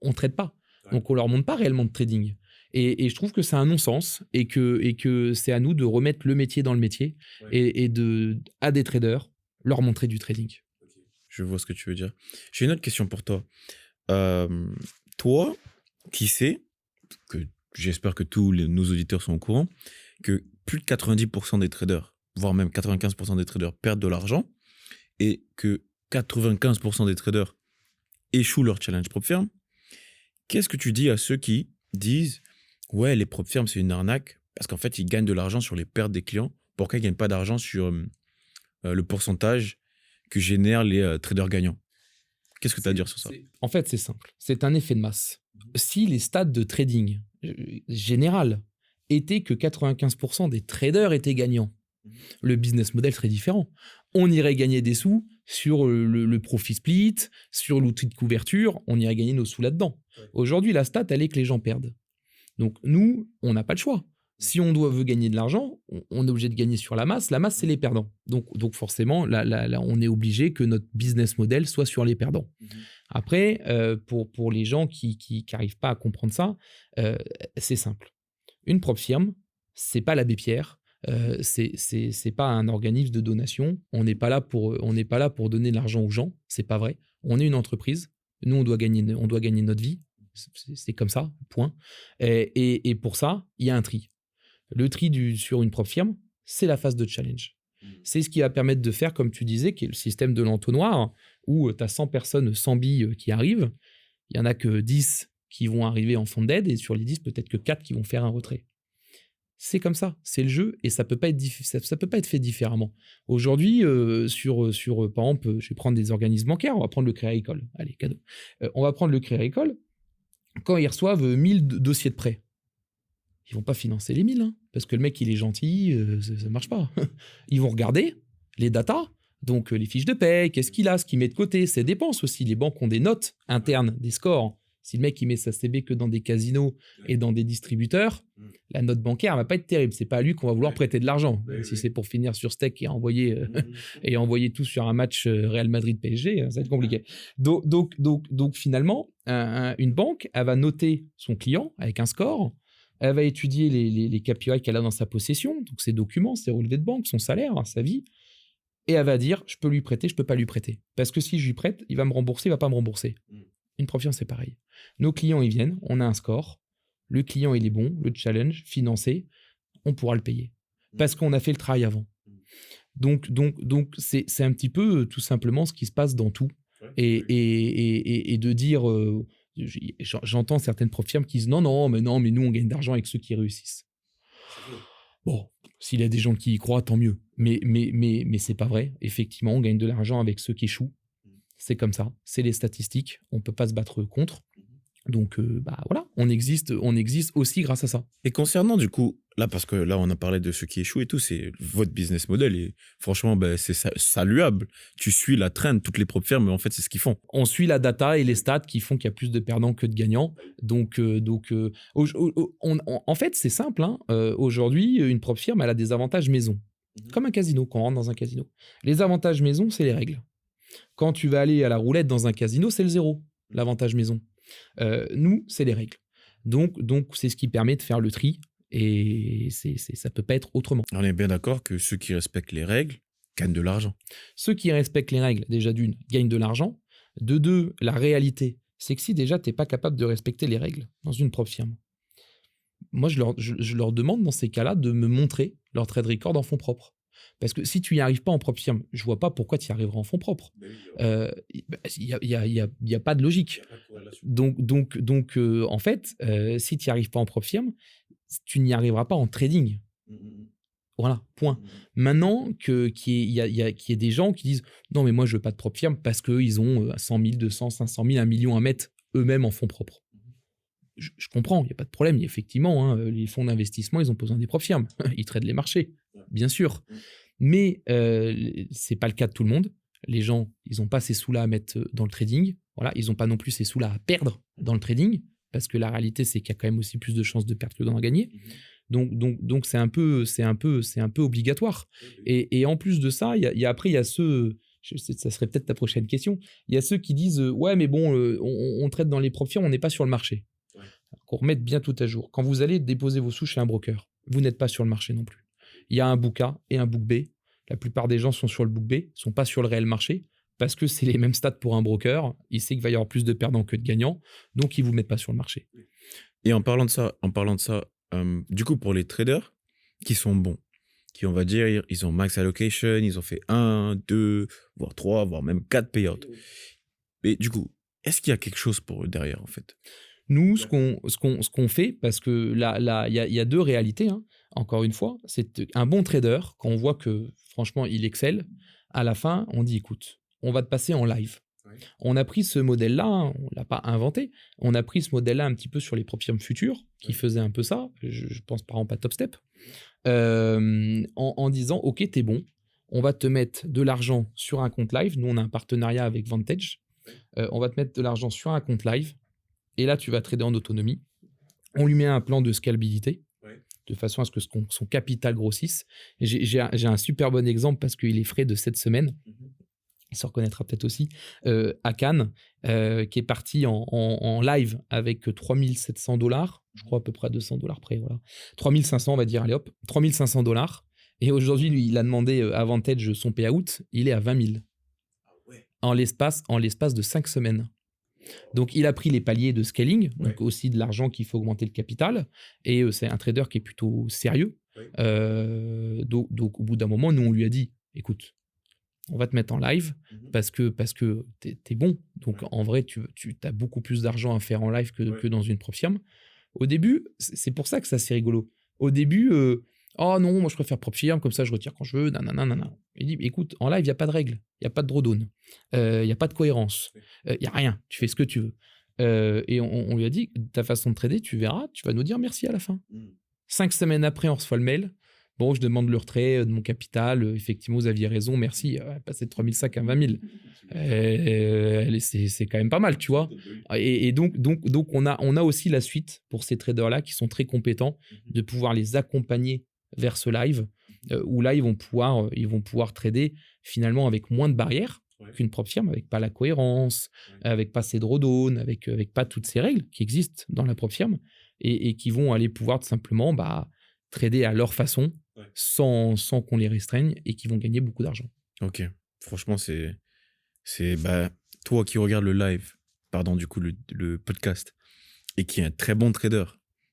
on ne trade pas. Donc, on ne leur montre pas réellement de trading. Et je trouve que c'est un non-sens et que c'est à nous de remettre le métier dans le métier et à des traders, leur montrer du trading. Je vois ce que tu veux dire. J'ai une autre question pour toi. Toi, qui sais, que j'espère que tous nos auditeurs sont au courant, que plus de 90% des traders, voire même 95% des traders perdent de l'argent et que 95% des traders échouent leur challenge propre firme. Qu'est-ce que tu dis à ceux qui disent « Ouais, les propres firmes, c'est une arnaque parce qu'en fait, ils gagnent de l'argent sur les pertes des clients. Pourquoi ils ne gagnent pas d'argent sur le pourcentage que génèrent les traders gagnants ?» Qu'est-ce que tu as à dire sur ça? En fait, c'est simple. C'est un effet de masse. Si les stats de trading général étaient que 95% des traders étaient gagnants, le business model serait différent. On irait gagner des sous sur le profit split, sur l'outil de couverture, on irait gagner nos sous là-dedans. Aujourd'hui, la stat, elle est que les gens perdent. Donc nous, on n'a pas de choix. Si on veut gagner de l'argent, on est obligé de gagner sur la masse. La masse, c'est les perdants. Donc forcément, là, on est obligé que notre business model soit sur les perdants. Après, pour les gens qui n'arrivent pas à comprendre ça, c'est simple. Une propre firme, c'est pas l'abbé Pierre, c'est pas un organisme de donation. On n'est pas là pour donner de l'argent aux gens. C'est pas vrai. On est une entreprise. Nous, on doit gagner notre vie. C'est comme ça, point. Et pour ça, il y a un tri. Le tri sur une propre firme, c'est la phase de challenge. C'est ce qui va permettre de faire, comme tu disais, qui est le système de l'entonnoir, où tu as 100 personnes, 100 billes qui arrivent. Il n'y en a que 10 qui vont arriver en funded, et sur les 10, peut-être que 4 qui vont faire un retrait. C'est comme ça, c'est le jeu, et ça peut pas être fait différemment. Aujourd'hui, par exemple, je vais prendre des organismes bancaires, on va prendre le Crédit Agricole. Allez, cadeau. On va prendre le Crédit Agricole. Quand ils reçoivent 1000 dossiers de prêt, ils vont pas financer les 1000, hein, parce que le mec, il est gentil, ça marche pas. Ils vont regarder les datas, donc les fiches de paie, qu'est-ce qu'il a, ce qu'il met de côté, ses dépenses aussi. Les banques ont des notes internes, des scores. Si le mec, il met sa CB que dans des casinos et dans des distributeurs, la note bancaire, elle va pas être terrible. C'est pas à lui qu'on va vouloir prêter de l'argent. Si c'est pour finir sur steak et envoyer tout sur un match Real Madrid-PSG, ça va être compliqué. Donc finalement, une banque, elle va noter son client avec un score. Elle va étudier les KPI qu'elle a dans sa possession, donc ses documents, ses relevés de banque, son salaire, sa vie, et elle va dire, je peux lui prêter, je peux pas lui prêter. Parce que si je lui prête, il va me rembourser, il va pas me rembourser. Une prof, c'est pareil. Nos clients, ils viennent, on a un score, le client, il est bon, le challenge, financé, on pourra le payer. Parce qu'on a fait le travail avant. Donc c'est un petit peu tout simplement ce qui se passe dans tout. Et de dire... j'entends certaines profs firmes qui disent non, mais nous, on gagne d'argent avec ceux qui réussissent. Bon, s'il y a des gens qui y croient, tant mieux. Mais c'est pas vrai. Effectivement, on gagne de l'argent avec ceux qui échouent. C'est comme ça. C'est les statistiques. On peut pas se battre contre. Donc, voilà, on existe aussi grâce à ça. Et concernant, du coup, là, parce que là, on a parlé de ceux qui échouent et tout, c'est votre business model. Et franchement, ben, c'est saluable. Tu suis la trend, toutes les propres firmes, mais en fait, c'est ce qu'ils font. On suit la data et les stats qui font qu'il y a plus de perdants que de gagnants. Donc, en fait, c'est simple, hein. Aujourd'hui, une propre firme, elle a des avantages maison. Comme un casino, quand on rentre dans un casino. Les avantages maison, c'est les règles. Quand tu vas aller à la roulette dans un casino, c'est le 0, l'avantage maison. Nous, c'est les règles. Donc, c'est ce qui permet de faire le tri. Et ça peut pas être autrement. On est bien d'accord que ceux qui respectent les règles gagnent de l'argent. Ceux qui respectent les règles, déjà d'une, gagnent de l'argent. De deux, la réalité, c'est que si déjà tu n'es pas capable de respecter les règles dans une propre firme, moi je leur demande dans ces cas-là de me montrer leur trade record en fonds propres. Parce que si tu n'y arrives pas en propre firme, je vois pas pourquoi tu y arriveras en fonds propres. Il n'y a pas de logique. Donc en fait, si tu n'y arrives pas en propre firme, tu n'y arriveras pas en trading. Voilà, point. Maintenant qu'il y ait des gens qui disent « Non, mais moi, je veux pas de propre firme parce qu'ils ont 100 000, 200, 500 000, 1 million à mettre eux-mêmes en fonds propres. » Je comprends, il n'y a pas de problème. Effectivement, hein, les fonds d'investissement, ils ont besoin des propres firmes. Ils tradent les marchés, bien sûr. Mais c'est pas le cas de tout le monde. Les gens, ils n'ont pas ces sous-là à mettre dans le trading. Voilà, ils n'ont pas non plus ces sous-là à perdre dans le trading, parce que la réalité, c'est qu'il y a quand même aussi plus de chances de perdre que d'en gagner. Donc c'est un peu obligatoire. Et en plus de ça, après, il y a ceux, ça serait peut-être ta prochaine question, il y a ceux qui disent ouais, mais bon, on traite dans les propres firmes, on n'est pas sur le marché. Qu'on remette bien tout à jour. Quand vous allez déposer vos sous chez un broker, vous n'êtes pas sur le marché non plus. Il y a un book A et un book B. La plupart des gens sont sur le book B, sont pas sur le réel marché, parce que c'est les mêmes stats pour un broker. Il sait qu'il va y avoir plus de perdants que de gagnants, donc ils vous mettent pas sur le marché. Et en parlant de ça, du coup, pour les traders qui sont bons, qui, on va dire, ils ont max allocation, ils ont fait 1, 2, voire 3, voire même 4 payouts. Mais du coup, est-ce qu'il y a quelque chose pour eux derrière, en fait? Nous, ce qu'on fait, parce que là, il y a deux réalités, hein. Encore une fois, c'est un bon trader, quand on voit que, franchement, il excelle, à la fin, on dit, écoute, on va te passer en live. On a pris ce modèle-là, hein, on ne l'a pas inventé, on a pris ce modèle-là un petit peu sur les propres firmes futures, qui faisaient un peu ça, je pense par exemple à Topstep, en disant, ok, t'es bon, on va te mettre de l'argent sur un compte live, nous on a un partenariat avec Vantage, on va te mettre de l'argent sur un compte live, et là tu vas trader en autonomie, on lui met un plan de scalabilité, de façon à ce que son capital grossisse. J'ai un super bon exemple, parce qu'il est frais de cette semaine, il se reconnaîtra peut-être aussi, à Cannes, qui est parti en live avec $3 700, je crois à peu près à $200 près, voilà. 3500, on va dire, allez hop, $3 500. Et aujourd'hui, lui, il a demandé à Vantage son payout, il est à 20 000. En l'espace de 5 semaines. Donc, il a pris les paliers de scaling, donc aussi de l'argent qu'il faut augmenter le capital, et c'est un trader qui est plutôt sérieux. Donc, au bout d'un moment, nous, on lui a dit, écoute, on va te mettre en live parce que t'es bon. Donc, en vrai, tu as beaucoup plus d'argent à faire en live que dans une propre firme. Au début, c'est pour ça que c'est assez rigolo. Au début, oh non, moi je préfère propre firme, comme ça je retire quand je veux, nanana. Il dit, écoute, en live, il n'y a pas de règles, il n'y a pas de drawdown, il n'y a pas de cohérence, il n'y a rien, tu fais ce que tu veux. Et on lui a dit, ta façon de trader, tu verras, tu vas nous dire merci à la fin. 5 semaines après, on reçoit le mail. Bon, je demande le retrait de mon capital. Effectivement, vous aviez raison, merci. Passer de 3 500 à 20 000. C'est quand même pas mal, tu vois. Et donc on a aussi la suite pour ces traders-là qui sont très compétents, de pouvoir les accompagner vers ce live, où là, ils vont pouvoir trader finalement avec moins de barrières qu'une propre firme, avec pas la cohérence, avec pas ces drawdowns, avec pas toutes ces règles qui existent dans la propre firme, et qui vont aller pouvoir tout simplement trader à leur façon, sans qu'on les restreigne, et qui vont gagner beaucoup d'argent. Ok, franchement, c'est toi qui regardes le live, du coup le podcast, et qui est un très bon trader,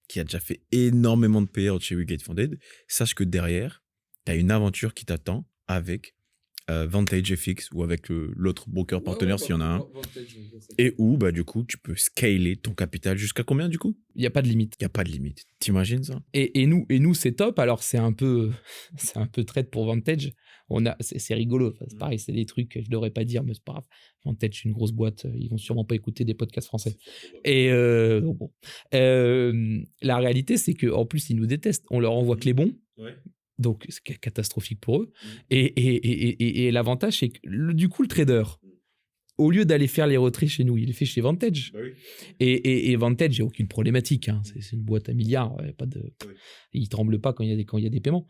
qui a déjà fait énormément de payouts chez WeGetFunded, sache que derrière, tu as une aventure qui t'attend avec Vantage FX ou avec l'autre broker partenaire s'il y en a un. Et où, bah, du coup, tu peux scaler ton capital jusqu'à combien, du coup? Il n'y a pas de limite. Il n'y a pas de limite. T'imagines ça? Et nous c'est top. Alors, c'est un peu traite pour Vantage. C'est rigolo. Enfin, c'est pareil, c'est des trucs que je ne devrais pas dire, mais c'est pas grave. Vantage, c'est une grosse boîte. Ils vont sûrement pas écouter des podcasts français. Et bon. La réalité, c'est qu'en plus, ils nous détestent. On leur envoie que les bons. Ouais. Donc, c'est catastrophique pour eux. Et l'avantage, c'est que du coup, le trader, au lieu d'aller faire les retraits chez nous, il les fait chez Vantage. Bah oui. Et Vantage, il n'y a aucune problématique. Hein. C'est une boîte à milliards. Pas de... Oui. Ils ne tremblent pas quand il y a des paiements.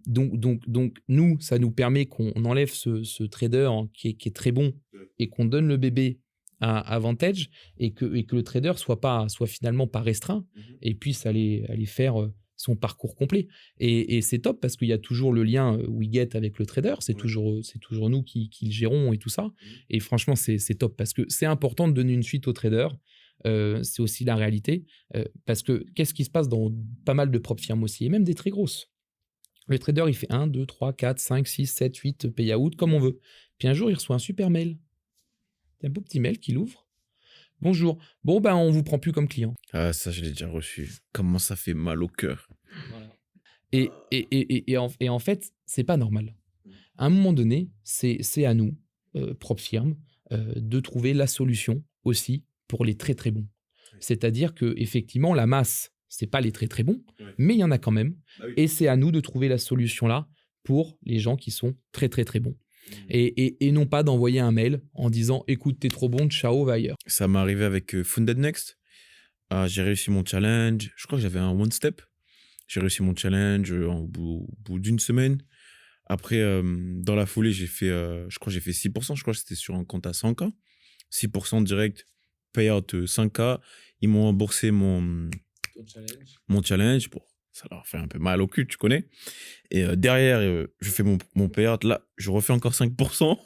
Donc, nous, ça nous permet qu'on enlève ce trader qui est très bon et qu'on donne le bébé à Vantage et que le trader soit finalement pas restreint et puisse aller faire son parcours complet. Et c'est top parce qu'il y a toujours le lien WeGet avec le trader. C'est toujours nous qui le gérons et tout ça. Et franchement, c'est top parce que c'est important de donner une suite au trader. C'est aussi la réalité. Parce que qu'est-ce qui se passe dans pas mal de propres firmes aussi, et même des très grosses. Le trader, il fait 1, 2, 3, 4, 5, 6, 7, 8 payout comme on veut. Puis un jour, il reçoit un super mail. C'est un beau petit mail qu'il ouvre. Bonjour. Bon, ben, on vous prend plus comme client. Ah, ça, je l'ai déjà reçu. Comment ça fait mal au cœur. Voilà. Et en fait, c'est pas normal. À un moment donné, c'est à nous, propre firme, de trouver la solution aussi pour les très très bons. C'est-à-dire que effectivement, la masse, c'est pas les très très bons, mais il y en a quand même. Bah oui. Et c'est à nous de trouver la solution là pour les gens qui sont très très très bons. Et non pas d'envoyer un mail en disant écoute, t'es trop bon, ciao, va ailleurs. Ça m'est arrivé avec Funded Next. J'ai réussi mon challenge. Je crois que j'avais un one step. J'ai réussi mon challenge au bout d'une semaine. Après, dans la foulée, j'ai fait, je crois que j'ai fait 6%. Je crois que c'était sur un compte à 100K. 6% direct, payout 5K. Ils m'ont remboursé mon challenge. Bon, ça leur fait un peu mal au cul, tu connais. Et derrière, je fais mon payout. Là, je refais encore 5%.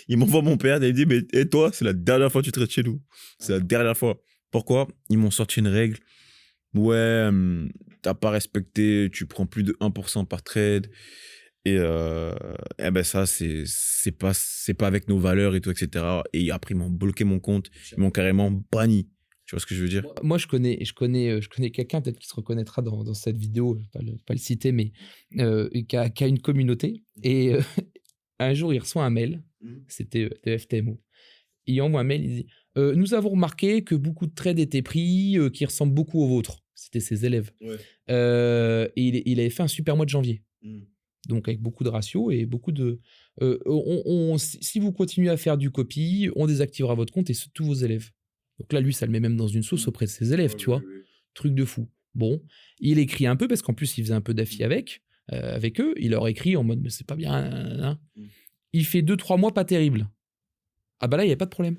Il m'envoie mon payout et il me dit, mais et toi, c'est la dernière fois que tu traites chez nous. C'est la dernière fois. Pourquoi? Ils m'ont sorti une règle. Ouais, t'as pas respecté, tu prends plus de 1% par trade. Et ben ça, c'est pas avec nos valeurs et tout, etc. Et après, ils m'ont bloqué mon compte. Ils m'ont carrément banni. Tu vois ce que je veux dire? Moi, je connais quelqu'un, peut-être qui se reconnaîtra dans cette vidéo, je ne vais pas le citer, mais qui a une communauté. Et un jour, il reçoit un mail, c'était de FTMO. Il envoie un mail, il dit nous avons remarqué que beaucoup de trades étaient pris qui ressemblent beaucoup aux vôtres. C'était ses élèves. Ouais. Et il avait fait un super mois de janvier. Donc, avec beaucoup de ratios et beaucoup de... si vous continuez à faire du copy, on désactivera votre compte et tous vos élèves. Donc là, lui, ça le met même dans une sauce auprès de ses élèves, tu vois. Truc de fou. Bon, il écrit un peu, parce qu'en plus, il faisait un peu d'affi avec eux. Il leur écrit en mode, mais c'est pas bien. Hein. Il fait 2-3 mois pas terrible. Ah bah là, il n'y a pas de problème.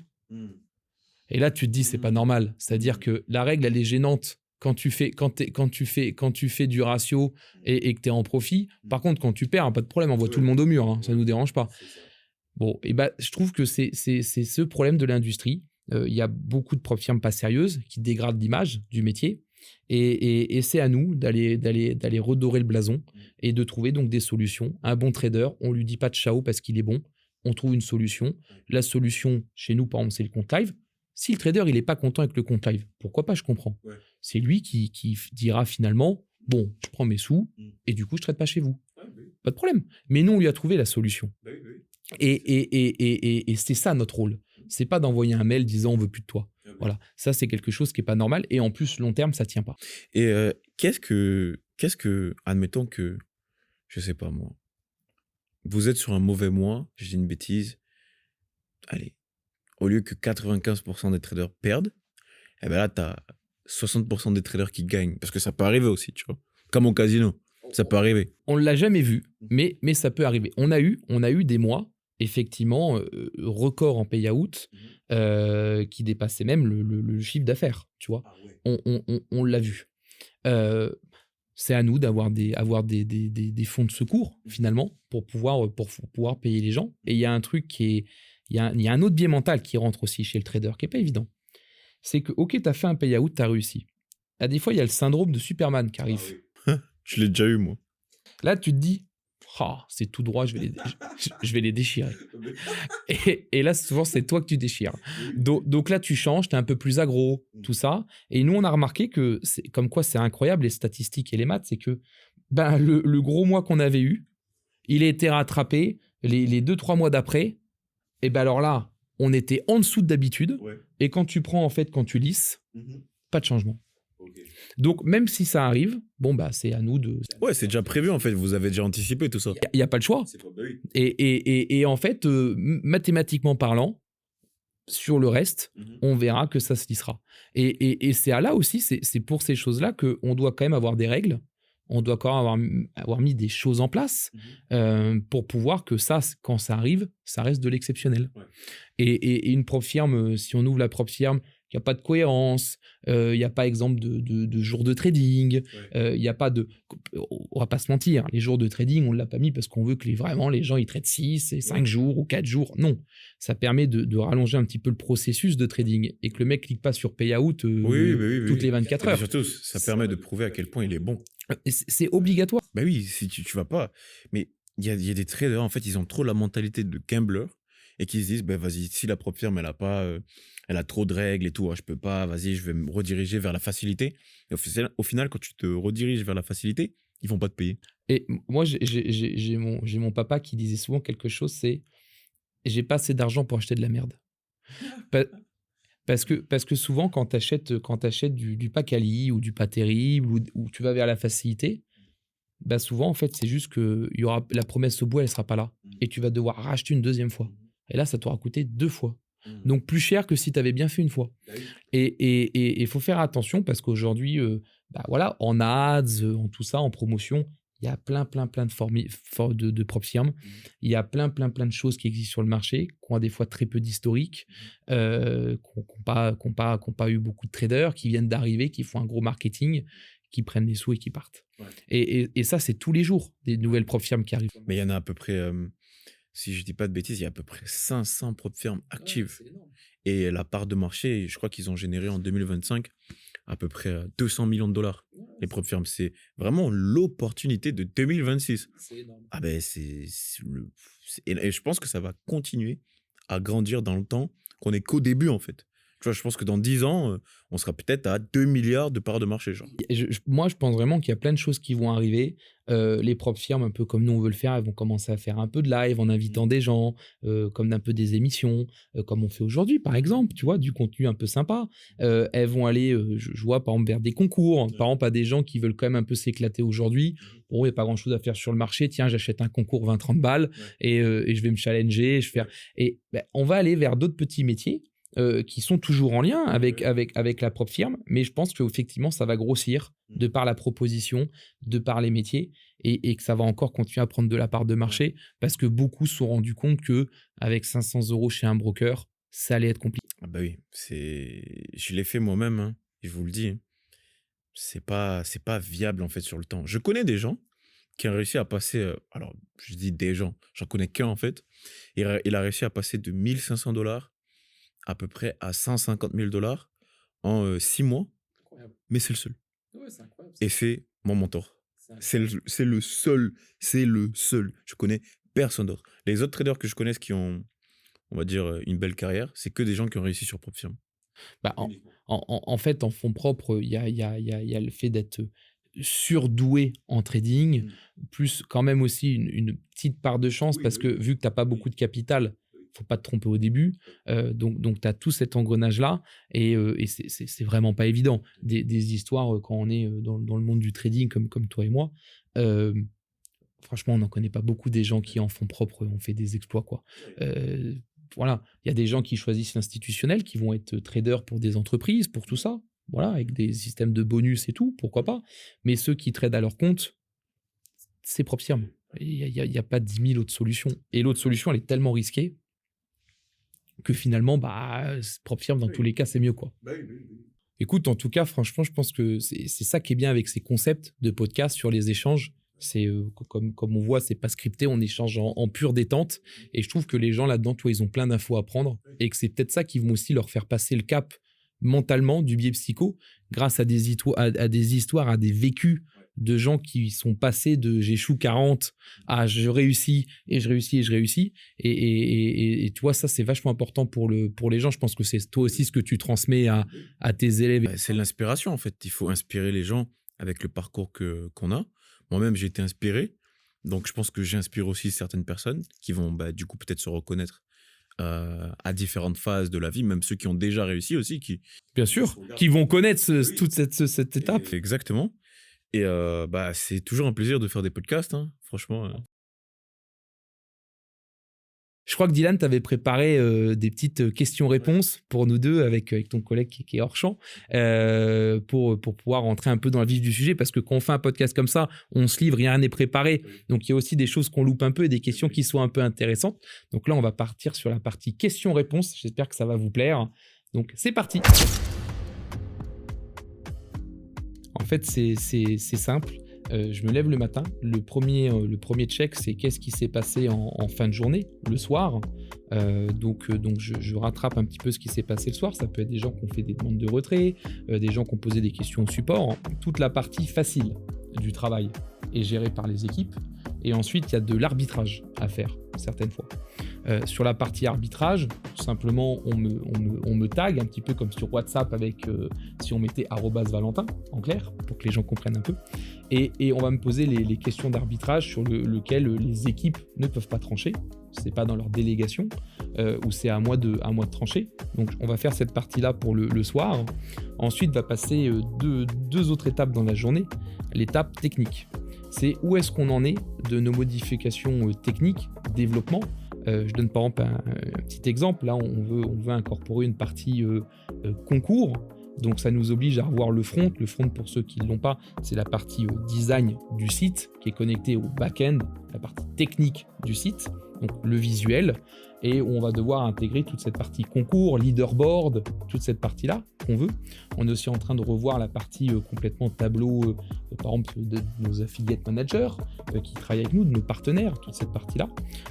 Et là, tu te dis, c'est pas normal. C'est-à-dire que la règle, elle est gênante quand tu fais du ratio et que tu es en profit. Par contre, quand tu perds, pas de problème, envoie tout le monde au mur. Hein, ça ne nous dérange pas. Bon, et bah, je trouve que c'est ce problème de l'industrie. Il y a beaucoup de propres firmes pas sérieuses qui dégradent l'image du métier. Et c'est à nous d'aller redorer le blason et de trouver donc des solutions. Un bon trader, on lui dit pas de ciao parce qu'il est bon. On trouve une solution. La solution, chez nous, par exemple, c'est le compte live. Si le trader, il n'est pas content avec le compte live, pourquoi pas, je comprends. Ouais. C'est lui qui dira finalement, bon, je prends mes sous et du coup, je ne traite pas chez vous. Ah, oui. Pas de problème. Mais nous, on lui a trouvé la solution. Bah oui, oui. Et c'est ça notre rôle. C'est pas d'envoyer un mail disant on veut plus de toi. Ah, oui. Voilà. Ça, c'est quelque chose qui n'est pas normal. Et en plus, long terme, ça ne tient pas. Et qu'est-ce que, admettons que, je ne sais pas moi, vous êtes sur un mauvais mois, je dis une bêtise, allez, au lieu que 95% des traders perdent, eh ben là, tu as 60% des traders qui gagnent. Parce que ça peut arriver aussi, tu vois. Comme au casino, ça peut arriver. On ne l'a jamais vu, mais ça peut arriver. On a eu des mois, effectivement, records en payout, qui dépassaient même le chiffre d'affaires, tu vois. Ah ouais. On l'a vu. C'est à nous d'avoir des fonds de secours, finalement, pour pouvoir payer les gens. Et il y a un truc qui est... Il y a un autre biais mental qui rentre aussi chez le trader, qui n'est pas évident. C'est que, ok, tu as fait un payout, tu as réussi. Là, des fois, il y a le syndrome de Superman qui arrive. Ah oui. Je l'ai déjà eu, moi. Là, tu te dis, Ah, c'est tout droit, je vais les déchirer. Et là, souvent, c'est toi que tu déchires. Donc là, tu changes, tu es un peu plus aggro, tout ça. Et nous, on a remarqué que, comme quoi c'est incroyable, les statistiques et les maths, c'est que ben, le gros mois qu'on avait eu, il a été rattrapé les 2-3 mois d'après. Et ben alors là, on était en dessous d'habitude. Ouais. Et quand tu prends, en fait, quand tu lisses, Mhm. pas de changement. Ok. Donc, même si ça arrive, bon, bah, c'est à nous de. Ouais, c'est déjà prévu en fait. Vous avez déjà anticipé tout ça. Il n'y a pas le choix. C'est pas bah oui. Et en fait, mathématiquement parlant, sur le reste, Mhm. on verra que ça se lissera. Et c'est à là aussi, c'est pour ces choses-là qu'on doit quand même avoir des règles. On doit quand même avoir mis des choses en place pour pouvoir que ça, quand ça arrive, ça reste de l'exceptionnel. Ouais. Et une propre firme, si on ouvre la propre firme, il n'y a pas de cohérence, il n'y a pas exemple de jours de trading, il n'y a pas de... On va pas se mentir, les jours de trading, on ne l'a pas mis parce qu'on veut que vraiment les gens ils traitent 6 et 5 jours ou 4 jours. Non, ça permet de rallonger un petit peu le processus de trading et que le mec clique pas sur payout toutes les 24 Et heures. surtout, ça permet de prouver à quel point il est bon. C'est obligatoire. Bah oui, si tu vas pas. Mais il y a des traders, en fait, ils ont trop la mentalité de gambler et qui se disent, bah vas-y, si la propre firme, elle a trop de règles et tout, je peux pas, vas-y, je vais me rediriger vers la facilité. Et au final, quand tu te rediriges vers la facilité, ils vont pas te payer. Et moi, j'ai mon papa qui disait souvent quelque chose, c'est « j'ai pas assez d'argent pour acheter de la merde ». Parce que souvent, quand tu achètes du pas quali ou du pas terrible ou tu vas vers la facilité, bah souvent, en fait, c'est juste que y aura, la promesse au bout, elle sera pas là. Et tu vas devoir racheter une deuxième fois. Et là, ça t'aura coûté 2 fois. Donc, plus cher que si tu avais bien fait une fois. Et il faut faire attention parce qu'aujourd'hui, voilà, en ads, en tout ça, en promotion, il y a plein de propres firmes. Il y a plein de choses qui existent sur le marché, qui ont des fois très peu d'historique, qui n'ont pas eu beaucoup de traders, qui viennent d'arriver, qui font un gros marketing, qui prennent des sous et qui partent. Ouais. Et ça, c'est tous les jours, des nouvelles propres firmes qui arrivent. Mais il y en a à peu près, si je dis pas de bêtises, il y a à peu près 500 propres firmes actives. Ouais, et la part de marché, je crois qu'ils ont généré en 2025 à peu près 200 millions de dollars. Ouais, les propres firmes, c'est vraiment l'opportunité de 2026. C'est énorme. Ah ben, et je pense que ça va continuer à grandir dans le temps, qu'on est qu'au début en fait. Tu vois, je pense que dans 10 ans, on sera peut-être à 2 milliards de parts de marché. Genre. Moi, je pense vraiment qu'il y a plein de choses qui vont arriver. Les propres firmes, un peu comme nous, on veut le faire, elles vont commencer à faire un peu de live en invitant des gens, comme un peu des émissions, comme on fait aujourd'hui, par exemple, tu vois, du contenu un peu sympa. Elles vont aller, je vois, par exemple, vers des concours. Par exemple, à des gens qui veulent quand même un peu s'éclater aujourd'hui. Bon, il n'y a pas grand-chose à faire sur le marché. Tiens, j'achète un concours 20-30 balles et je vais me challenger. Et on va aller vers d'autres petits métiers. Qui sont toujours en lien avec la propre firme, mais je pense qu'effectivement, ça va grossir de par la proposition, de par les métiers, et que ça va encore continuer à prendre de la part de marché, parce que beaucoup se sont rendus compte qu'avec 500 € chez un broker, ça allait être compliqué. Ah bah oui, je l'ai fait moi-même, hein, et je vous le dis, hein, c'est pas viable en fait sur le temps. Je connais des gens qui ont réussi à passer, alors je dis des gens, j'en connais qu'un en fait, il a réussi à passer de 1500 $ à peu près à 150 000 $ en 6 mois. Incroyable. Mais c'est le seul. Ouais, c'est incroyable. Et c'est mon mentor. C'est le seul. C'est le seul. Je connais personne d'autre. Les autres traders que je connaisse qui ont, on va dire, une belle carrière, c'est que des gens qui ont réussi sur propre firme. En fait, en fonds propres, il y a le fait d'être surdoué en trading, plus quand même aussi une petite part de chance, parce que vu que tu n'as pas beaucoup de capital, faut pas te tromper au début, donc tu as tout cet engrenage-là, et c'est vraiment pas évident. Des histoires, quand on est dans le monde du trading, comme toi et moi, franchement, on n'en connaît pas beaucoup des gens qui en fonds propres ont fait des exploits, quoi. Voilà, il y a des gens qui choisissent l'institutionnel, qui vont être traders pour des entreprises, pour tout ça, voilà, avec des systèmes de bonus et tout, pourquoi pas. Mais ceux qui tradent à leur compte, c'est propre firme. Il n'y a pas 10 000 autres solutions. Et l'autre solution, elle est tellement risquée que finalement, propre firme, dans tous les cas, c'est mieux, quoi. Écoute, en tout cas, franchement, je pense que c'est ça qui est bien avec ces concepts de podcast sur les échanges. C'est comme on voit, c'est pas scripté, on échange en pure détente. Et je trouve que les gens là-dedans, toi, ils ont plein d'infos à prendre, et que c'est peut-être ça qui vont aussi leur faire passer le cap mentalement du biais psycho, grâce à des histoires, à des vécus de gens qui sont passés de j'échoue 40 à je réussis et je réussis et je réussis. Et tu vois, ça, c'est vachement important pour les gens. Je pense que c'est toi aussi ce que tu transmets à tes élèves. C'est l'inspiration, en fait. Il faut inspirer les gens avec le parcours qu'on a. Moi-même, j'ai été inspiré. Donc, je pense que j'inspire aussi certaines personnes qui vont, du coup, peut-être se reconnaître à différentes phases de la vie, même ceux qui ont déjà réussi aussi. Bien sûr, qui vont connaître toute cette étape. Exactement. Et c'est toujours un plaisir de faire des podcasts, hein, franchement. Je crois que Dylan, tu avais préparé des petites questions-réponses pour nous deux avec ton collègue qui est hors champ pour pouvoir rentrer un peu dans le vif du sujet, parce que quand on fait un podcast comme ça, on se livre, rien n'est préparé. Donc, il y a aussi des choses qu'on loupe un peu et des questions qui sont un peu intéressantes. Donc là, on va partir sur la partie questions-réponses. J'espère que ça va vous plaire. Donc, c'est parti. En fait, c'est simple. Je me lève le matin. Le premier check, c'est qu'est-ce qui s'est passé en fin de journée, le soir. Donc je rattrape un petit peu ce qui s'est passé le soir. Ça peut être des gens qui ont fait des demandes de retrait, des gens qui ont posé des questions au support. Toute la partie facile du travail est gérée par les équipes. Et ensuite, il y a de l'arbitrage à faire, certaines fois. Sur la partie arbitrage, tout simplement, on me tag un petit peu comme sur WhatsApp avec, si on mettait @Valentin, en clair, pour que les gens comprennent un peu. Et on va me poser les questions d'arbitrage sur lequel les équipes ne peuvent pas trancher. C'est pas dans leur délégation, ou c'est à moi de trancher. Donc, on va faire cette partie-là pour le soir. Ensuite, va passer deux autres étapes dans la journée. L'étape technique. C'est où est-ce qu'on en est de nos modifications techniques, développement. Je donne par exemple un petit exemple. Là, on veut incorporer une partie concours. Donc, ça nous oblige à revoir le front. Le front, pour ceux qui ne l'ont pas, c'est la partie design du site qui est connectée au back-end, la partie technique du site, donc le visuel. Et on va devoir intégrer toute cette partie concours, leaderboard, toute cette partie-là qu'on veut. On est aussi en train de revoir la partie complètement tableau, par exemple, de nos affiliate managers qui travaillent avec nous, de nos partenaires, toute cette partie-là.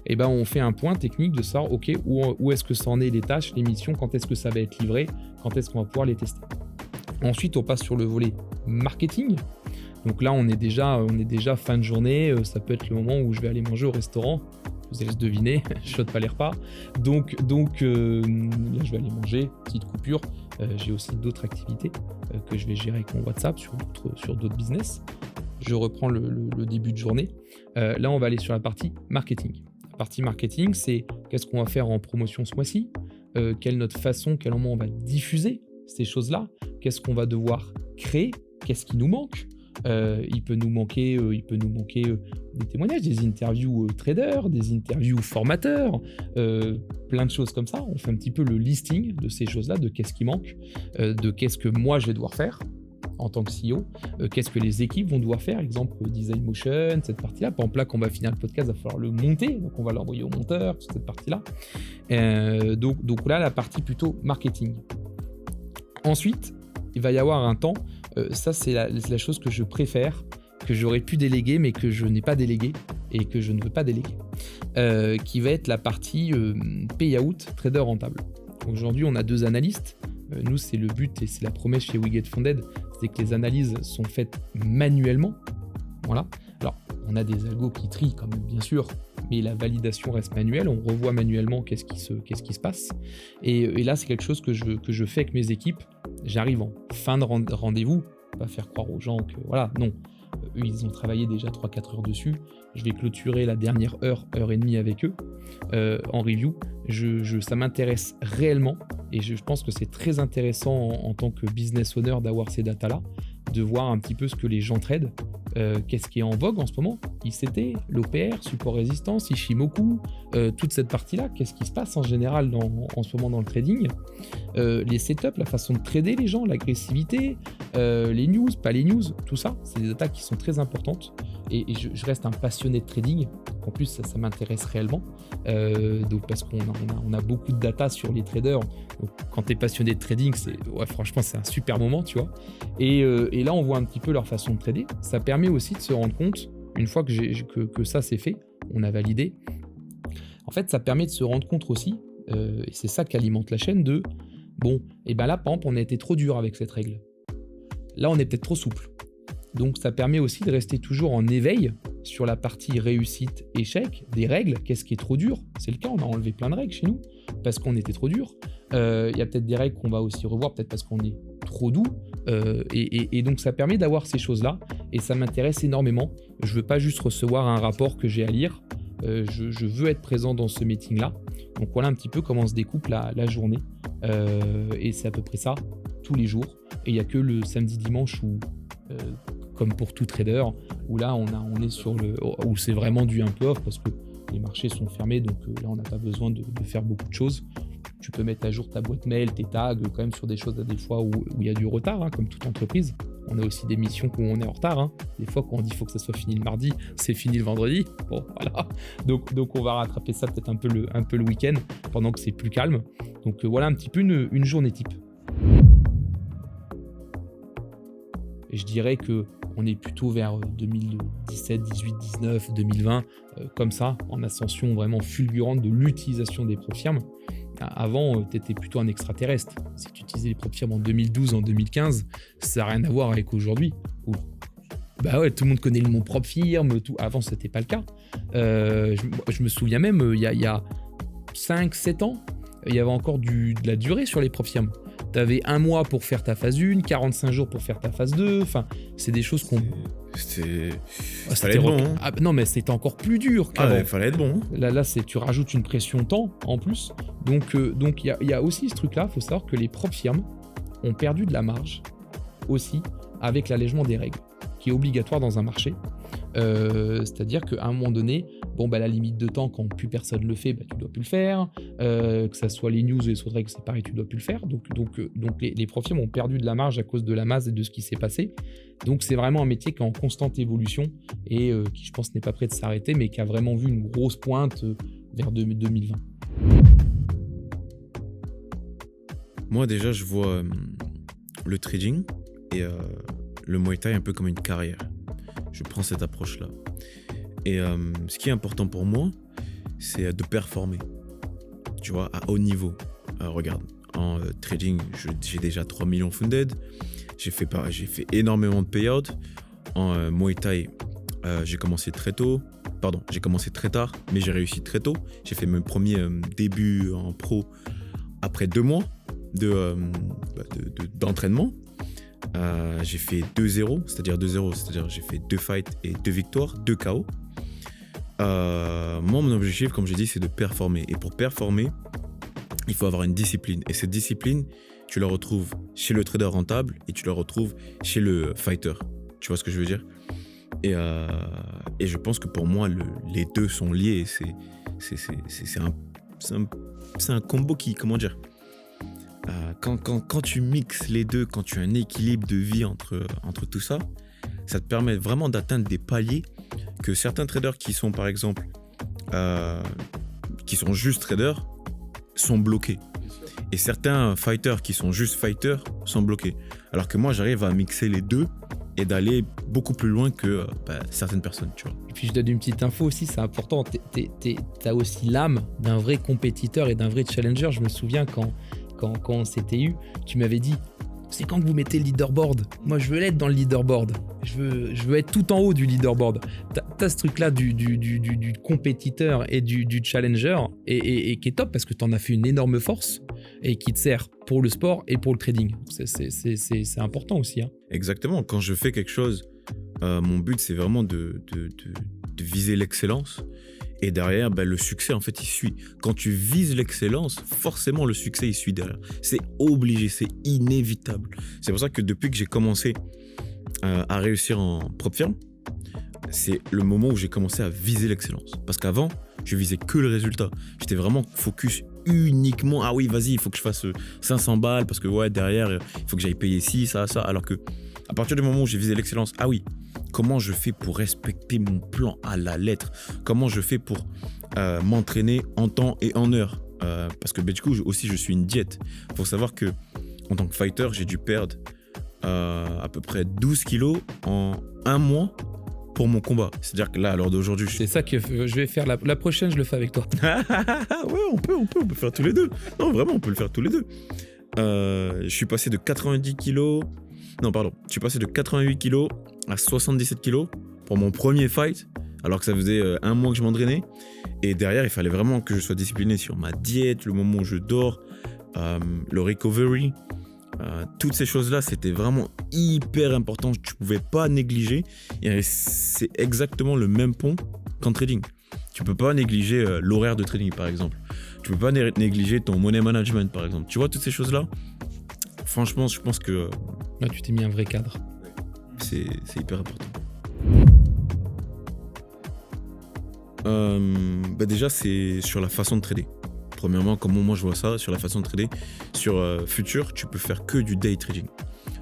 Et on fait un point technique de savoir, OK, où est-ce que ça en est les tâches, les missions, quand est-ce que ça va être livré, quand est-ce qu'on va pouvoir les tester. Ensuite, on passe sur le volet marketing. Donc là, on est déjà fin de journée. Ça peut être le moment où je vais aller manger au restaurant. Vous allez se deviner, je saute pas les repas. Donc là, je vais aller manger, petite coupure. J'ai aussi d'autres activités que je vais gérer avec mon WhatsApp sur d'autres business. Je reprends le début de journée. Là, on va aller sur la partie marketing. La partie marketing, c'est qu'est-ce qu'on va faire en promotion ce mois-ci, quelle est notre façon, quel moment on va diffuser ces choses-là, qu'est-ce qu'on va devoir créer, qu'est-ce qui nous manque. Il peut nous manquer des témoignages, des interviews traders, des interviews formateurs, plein de choses comme ça. On fait un petit peu le listing de ces choses-là, de qu'est-ce qui manque, de qu'est-ce que moi je vais devoir faire en tant que CEO, qu'est-ce que les équipes vont devoir faire, exemple Design Motion, cette partie-là. Par exemple, là, quand on va finir le podcast, il va falloir le monter, donc on va l'envoyer au monteur, toute cette partie-là. Donc là, la partie plutôt marketing. Ensuite, il va y avoir un temps, ça c'est la chose que je préfère, que j'aurais pu déléguer mais que je n'ai pas délégué et que je ne veux pas déléguer, qui va être la partie payout trader rentable. Aujourd'hui, on a 2 analystes. Nous, c'est le but et c'est la promesse chez We Get Funded, c'est que les analyses sont faites manuellement. Voilà. Alors, on a des algos qui trient quand même, bien sûr, mais la validation reste manuelle. On revoit manuellement qu'est-ce qui se passe. Et là, c'est quelque chose que je fais avec mes équipes. J'arrive en fin de rendez-vous, pas faire croire aux gens que voilà, non. Eux, ils ont travaillé déjà 3-4 heures dessus. Je vais clôturer la dernière heure et demie avec eux en review. Ça m'intéresse réellement et je pense que c'est très intéressant en tant que business owner d'avoir ces datas-là, de voir un petit peu ce que les gens tradent, qu'est-ce qui est en vogue en ce moment, ICT, l'OPR, support résistance, Ishimoku, toute cette partie-là, qu'est-ce qui se passe en général en ce moment dans le trading, les setups, la façon de trader les gens, l'agressivité, les news, pas les news, tout ça, c'est des datas qui sont très importantes et je reste un passionné de trading. En plus, ça m'intéresse réellement, donc parce qu'on a beaucoup de data sur les traders. Donc, quand tu es passionné de trading, franchement, c'est un super moment, tu vois. Et là, on voit un petit peu leur façon de trader. Ça permet aussi de se rendre compte, une fois que ça c'est fait, on a validé. En fait, ça permet de se rendre compte aussi, et c'est ça qui alimente la chaîne, de bon, et ben là, par exemple, on a été trop dur avec cette règle. Là, on est peut-être trop souple. Donc ça permet aussi de rester toujours en éveil sur la partie réussite-échec des règles. Qu'est-ce qui est trop dur? C'est le cas, on a enlevé plein de règles chez nous parce qu'on était trop dur. Il y a peut-être des règles qu'on va aussi revoir, peut-être parce qu'on est trop doux. Et donc ça permet d'avoir ces choses-là et ça m'intéresse énormément. Je veux pas juste recevoir un rapport que j'ai à lire. Je veux être présent dans ce meeting-là. Donc voilà un petit peu comment se découpe la journée. Et c'est à peu près ça tous les jours. Et il n'y a que le samedi-dimanche où, comme pour tout trader, où là on est sur où c'est vraiment du un peu off parce que les marchés sont fermés. Donc là on n'a pas besoin de faire beaucoup de choses. Tu peux mettre à jour ta boîte mail, tes tags, quand même sur des choses à des fois où il y a du retard, hein, comme toute entreprise. On a aussi des missions où on est en retard. Hein. Des fois, quand on dit qu'il faut que ça soit fini le mardi, c'est fini le vendredi. Bon, voilà. Donc on va rattraper ça peut-être un peu le week-end, pendant que c'est plus calme. Donc voilà un petit peu une journée type. Et je dirais qu'on est plutôt vers 2017, 18, 19, 2020, comme ça, en ascension vraiment fulgurante de l'utilisation des prop firmes. Avant, tu étais plutôt un extraterrestre. Si tu utilisais les prop firmes en 2012, en 2015, ça n'a rien à voir avec aujourd'hui. Bah ouais, tout le monde connaît le mot prop firme, tout. Avant, ce n'était pas le cas. Je me souviens même, il y a 5-7 ans, il y avait encore de la durée sur les prop firmes. Tu avais 1 mois pour faire ta phase 1, 45 jours pour faire ta phase 2. Enfin, c'est des choses qu'on... Fallait être bon. Hein. Ah, non, mais c'était encore plus dur qu'avant. Il fallait être bon. Là tu rajoutes une pression temps en plus. Donc il y a aussi ce truc-là. Il faut savoir que les prop firmes ont perdu de la marge aussi avec l'allègement des règles, qui est obligatoire dans un marché. C'est-à-dire qu'à un moment donné, la limite de temps, quand plus personne le fait, tu dois plus le faire. Que ça soit les news et les autres règles, c'est pareil, tu dois plus le faire. Donc les prop firmes ont perdu de la marge à cause de la masse et de ce qui s'est passé. Donc c'est vraiment un métier qui est en constante évolution et qui, je pense, n'est pas prêt de s'arrêter, mais qui a vraiment vu une grosse pointe vers 2020. Moi, déjà, je vois le trading et le Muay Thai un peu comme une carrière. Je prends cette approche-là. Et ce qui est important pour moi, c'est de performer. Tu vois, à haut niveau. Regarde, en trading, j'ai déjà 3 millions funded. J'ai fait énormément de payouts. En Muay Thai, j'ai commencé très tôt. J'ai commencé très tard, mais j'ai réussi très tôt. J'ai fait mes premiers débuts en pro après 2 mois d'entraînement. J'ai fait 2-0, c'est-à-dire j'ai fait 2 fights et 2 victoires, 2 KO. Moi, mon objectif, comme j'ai dit, c'est de performer. Et pour performer, il faut avoir une discipline. Et cette discipline, tu la retrouves chez le trader rentable et tu la retrouves chez le fighter. Tu vois ce que je veux dire? Et je pense que pour moi, les deux sont liés. C'est un combo qui, comment dire, quand tu mixes les deux, quand tu as un équilibre de vie entre tout ça, ça te permet vraiment d'atteindre des paliers que certains traders qui sont, par exemple, qui sont juste traders, sont bloqués. Et certains fighters qui sont juste fighters sont bloqués. Alors que moi, j'arrive à mixer les deux et d'aller beaucoup plus loin que certaines personnes, tu vois. Et puis je donne une petite info aussi, c'est important. T'as aussi l'âme d'un vrai compétiteur et d'un vrai challenger. Je me souviens quand on s'était eu, tu m'avais dit, c'est quand que vous mettez le leaderboard? Moi, je veux l'être dans le leaderboard. Je veux être tout en haut du leaderboard. T'as ce truc-là du compétiteur et du challenger et qui est top parce que t'en as fait une énorme force et qui te sert pour le sport et pour le trading. C'est important aussi. Hein. Exactement. Quand je fais quelque chose, mon but, c'est vraiment de viser l'excellence. Et derrière, le succès, en fait, il suit. Quand tu vises l'excellence, forcément, le succès, il suit derrière. C'est obligé, c'est inévitable. C'est pour ça que depuis que j'ai commencé à réussir en prop firm, c'est le moment où j'ai commencé à viser l'excellence. Parce qu'avant, je visais que le résultat. J'étais vraiment focus uniquement. Ah oui, vas-y, il faut que je fasse 500 balles parce que derrière, il faut que j'aille payer ci, ça. Alors que à partir du moment où j'ai visé l'excellence, ah oui, comment je fais pour respecter mon plan à la lettre? Comment je fais pour m'entraîner en temps et en heure? Parce que du coup, aussi, je suis une diète. Il faut savoir que en tant que fighter, j'ai dû perdre à peu près 12 kilos en 1 mois pour mon combat. C'est-à-dire que là, à l'heure d'aujourd'hui... C'est ça que je vais faire. La prochaine, je le fais avec toi. Ouais, on peut faire tous les deux. Non, vraiment, on peut le faire tous les deux. Je suis passé de 90 kilos Non, pardon. Je suis passé de 88 kilos à 77 kilos pour mon premier fight, alors que ça faisait 1 mois que je m'entraînais. Et derrière, il fallait vraiment que je sois discipliné sur ma diète, le moment où je dors, le recovery. Toutes ces choses-là, c'était vraiment hyper important. Tu ne pouvais pas négliger. Et c'est exactement le même pont qu'en trading. Tu ne peux pas négliger l'horaire de trading, par exemple. Tu ne peux pas négliger ton money management, par exemple. Tu vois, toutes ces choses-là, franchement, je pense que... Là, tu t'es mis un vrai cadre. C'est hyper important. Déjà, c'est sur la façon de trader. Premièrement, comment moi je vois ça, sur la façon de trader. Sur futur, tu peux faire que du day trading.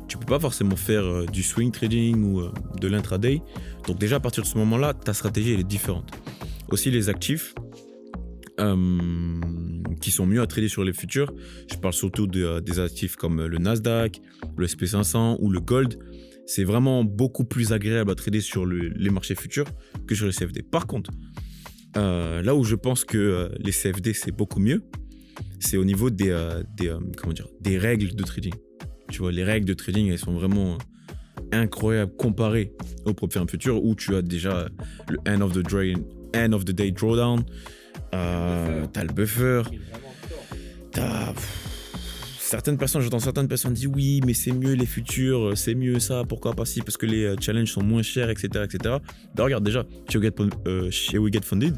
Tu peux pas forcément faire du swing trading ou de l'intraday. Donc déjà, à partir de ce moment-là, ta stratégie, elle est différente. Aussi, les actifs qui sont mieux à trader sur les futurs. Je parle surtout des actifs comme le Nasdaq, le SP500 ou le Gold. C'est vraiment beaucoup plus agréable à trader sur les marchés futurs que sur les CFD. Par contre, là où je pense que les CFD, c'est beaucoup mieux, c'est au niveau des règles de trading. Tu vois, les règles de trading, elles sont vraiment incroyables comparées au prop firm futur où tu as déjà le end of the day drawdown, t'as le buffer, j'entends certaines personnes dire oui, mais c'est mieux les futurs, c'est mieux ça, pourquoi pas si, parce que les challenges sont moins chers, etc. Ben, regarde déjà, chez We Get Funded,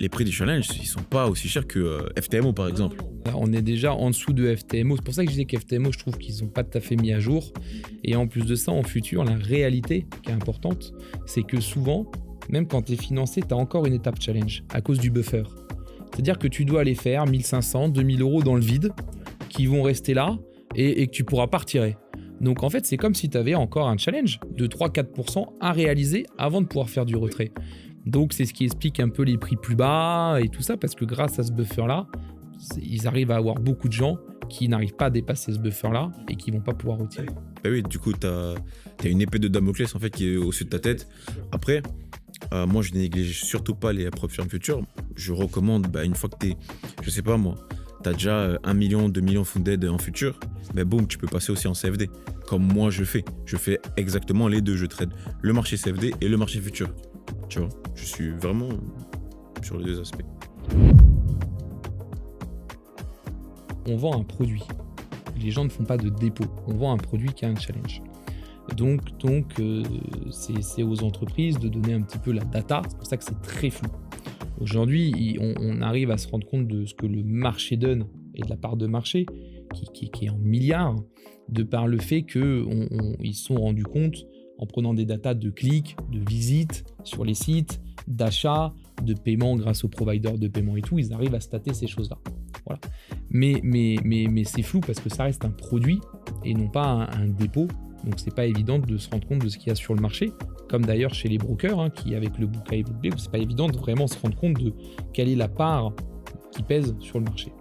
les prix des challenges, ils sont pas aussi chers que FTMO par exemple. On est déjà en dessous de FTMO. C'est pour ça que je disais qu'FTMO, je trouve qu'ils n'ont pas tout à fait mis à jour. Et en plus de ça, en futur, la réalité qui est importante, c'est que souvent, même quand tu es financé, tu as encore une étape challenge à cause du buffer. C'est-à-dire que tu dois aller faire 1500, 2000 euros dans le vide qui vont rester là et que tu pourras pas retirer. Donc en fait, c'est comme si tu avais encore un challenge de 3-4% à réaliser avant de pouvoir faire du retrait. Donc c'est ce qui explique un peu les prix plus bas et tout ça, parce que grâce à ce buffer-là, ils arrivent à avoir beaucoup de gens qui n'arrivent pas à dépasser ce buffer-là et qui vont pas pouvoir retirer. Bah oui, du coup, t'as une épée de Damoclès en fait qui est au-dessus de ta tête. Après, moi je néglige surtout pas les prop firm futures. Je recommande, une fois que t'es, je sais pas moi, t'as déjà 1 million, 2 millions funded en futur, boum, tu peux passer aussi en CFD. Comme moi je fais. Je fais exactement les deux. Je trade le marché CFD et le marché futur. Tu vois, je suis vraiment sur les deux aspects. On vend un produit. Les gens ne font pas de dépôt. On vend un produit qui a un challenge. Donc c'est aux entreprises de donner un petit peu la data. C'est pour ça que c'est très flou. Aujourd'hui, on arrive à se rendre compte de ce que le marché donne et de la part de marché qui est en milliards, de par le fait qu'ils se sont rendus compte en prenant des datas de clics, de visites sur les sites, d'achat, de paiement grâce aux providers de paiement et tout, ils arrivent à stater ces choses-là. Voilà. Mais c'est flou parce que ça reste un produit et non pas un dépôt. Donc c'est pas évident de se rendre compte de ce qu'il y a sur le marché. Comme d'ailleurs chez les brokers, qui avec le book A et book B, c'est pas évident de vraiment se rendre compte de quelle est la part qui pèse sur le marché.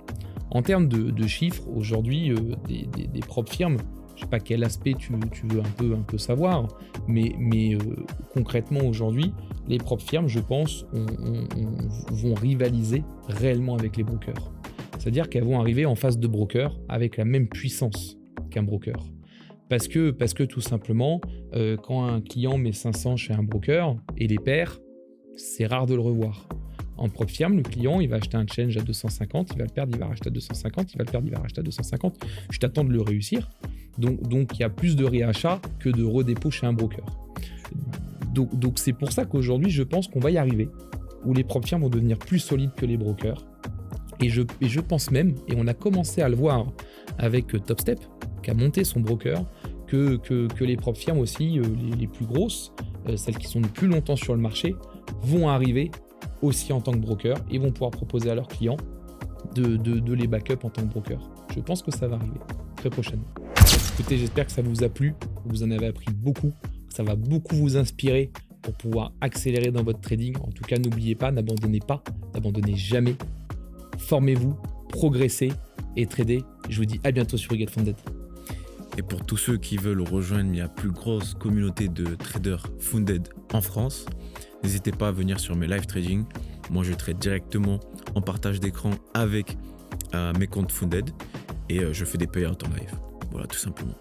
En termes de chiffres, aujourd'hui, des propres firmes, je sais pas quel aspect tu veux un peu savoir, mais concrètement aujourd'hui, les propres firmes, je pense, vont rivaliser réellement avec les brokers. C'est-à-dire qu'elles vont arriver en face de brokers avec la même puissance qu'un broker. Parce que tout simplement, quand un client met 500 chez un broker et les perd, c'est rare de le revoir. En propre firme, le client, il va acheter un challenge à 250, il va le perdre, il va racheter à 250, il va le perdre, il va racheter à 250. Je t'attends de le réussir. Donc il y a plus de réachat que de redépôt chez un broker. Donc c'est pour ça qu'aujourd'hui, je pense qu'on va y arriver, où les propres firmes vont devenir plus solides que les brokers. Et je pense même, et on a commencé à le voir avec Topstep, qui a monté son broker, que les propres firmes aussi, les plus grosses, celles qui sont le plus longtemps sur le marché, vont arriver aussi en tant que broker et vont pouvoir proposer à leurs clients de les backup en tant que broker. Je pense que ça va arriver très prochainement. Écoutez, j'espère que ça vous a plu, que vous en avez appris beaucoup, que ça va beaucoup vous inspirer pour pouvoir accélérer dans votre trading. En tout cas, n'oubliez pas, n'abandonnez jamais. Formez-vous, progressez et tradez. Je vous dis à bientôt sur We Get Funded. Et pour tous ceux qui veulent rejoindre la plus grosse communauté de traders funded en France, n'hésitez pas à venir sur mes live trading. Moi, je trade directement en partage d'écran avec mes comptes funded et je fais des payouts en live. Voilà, tout simplement.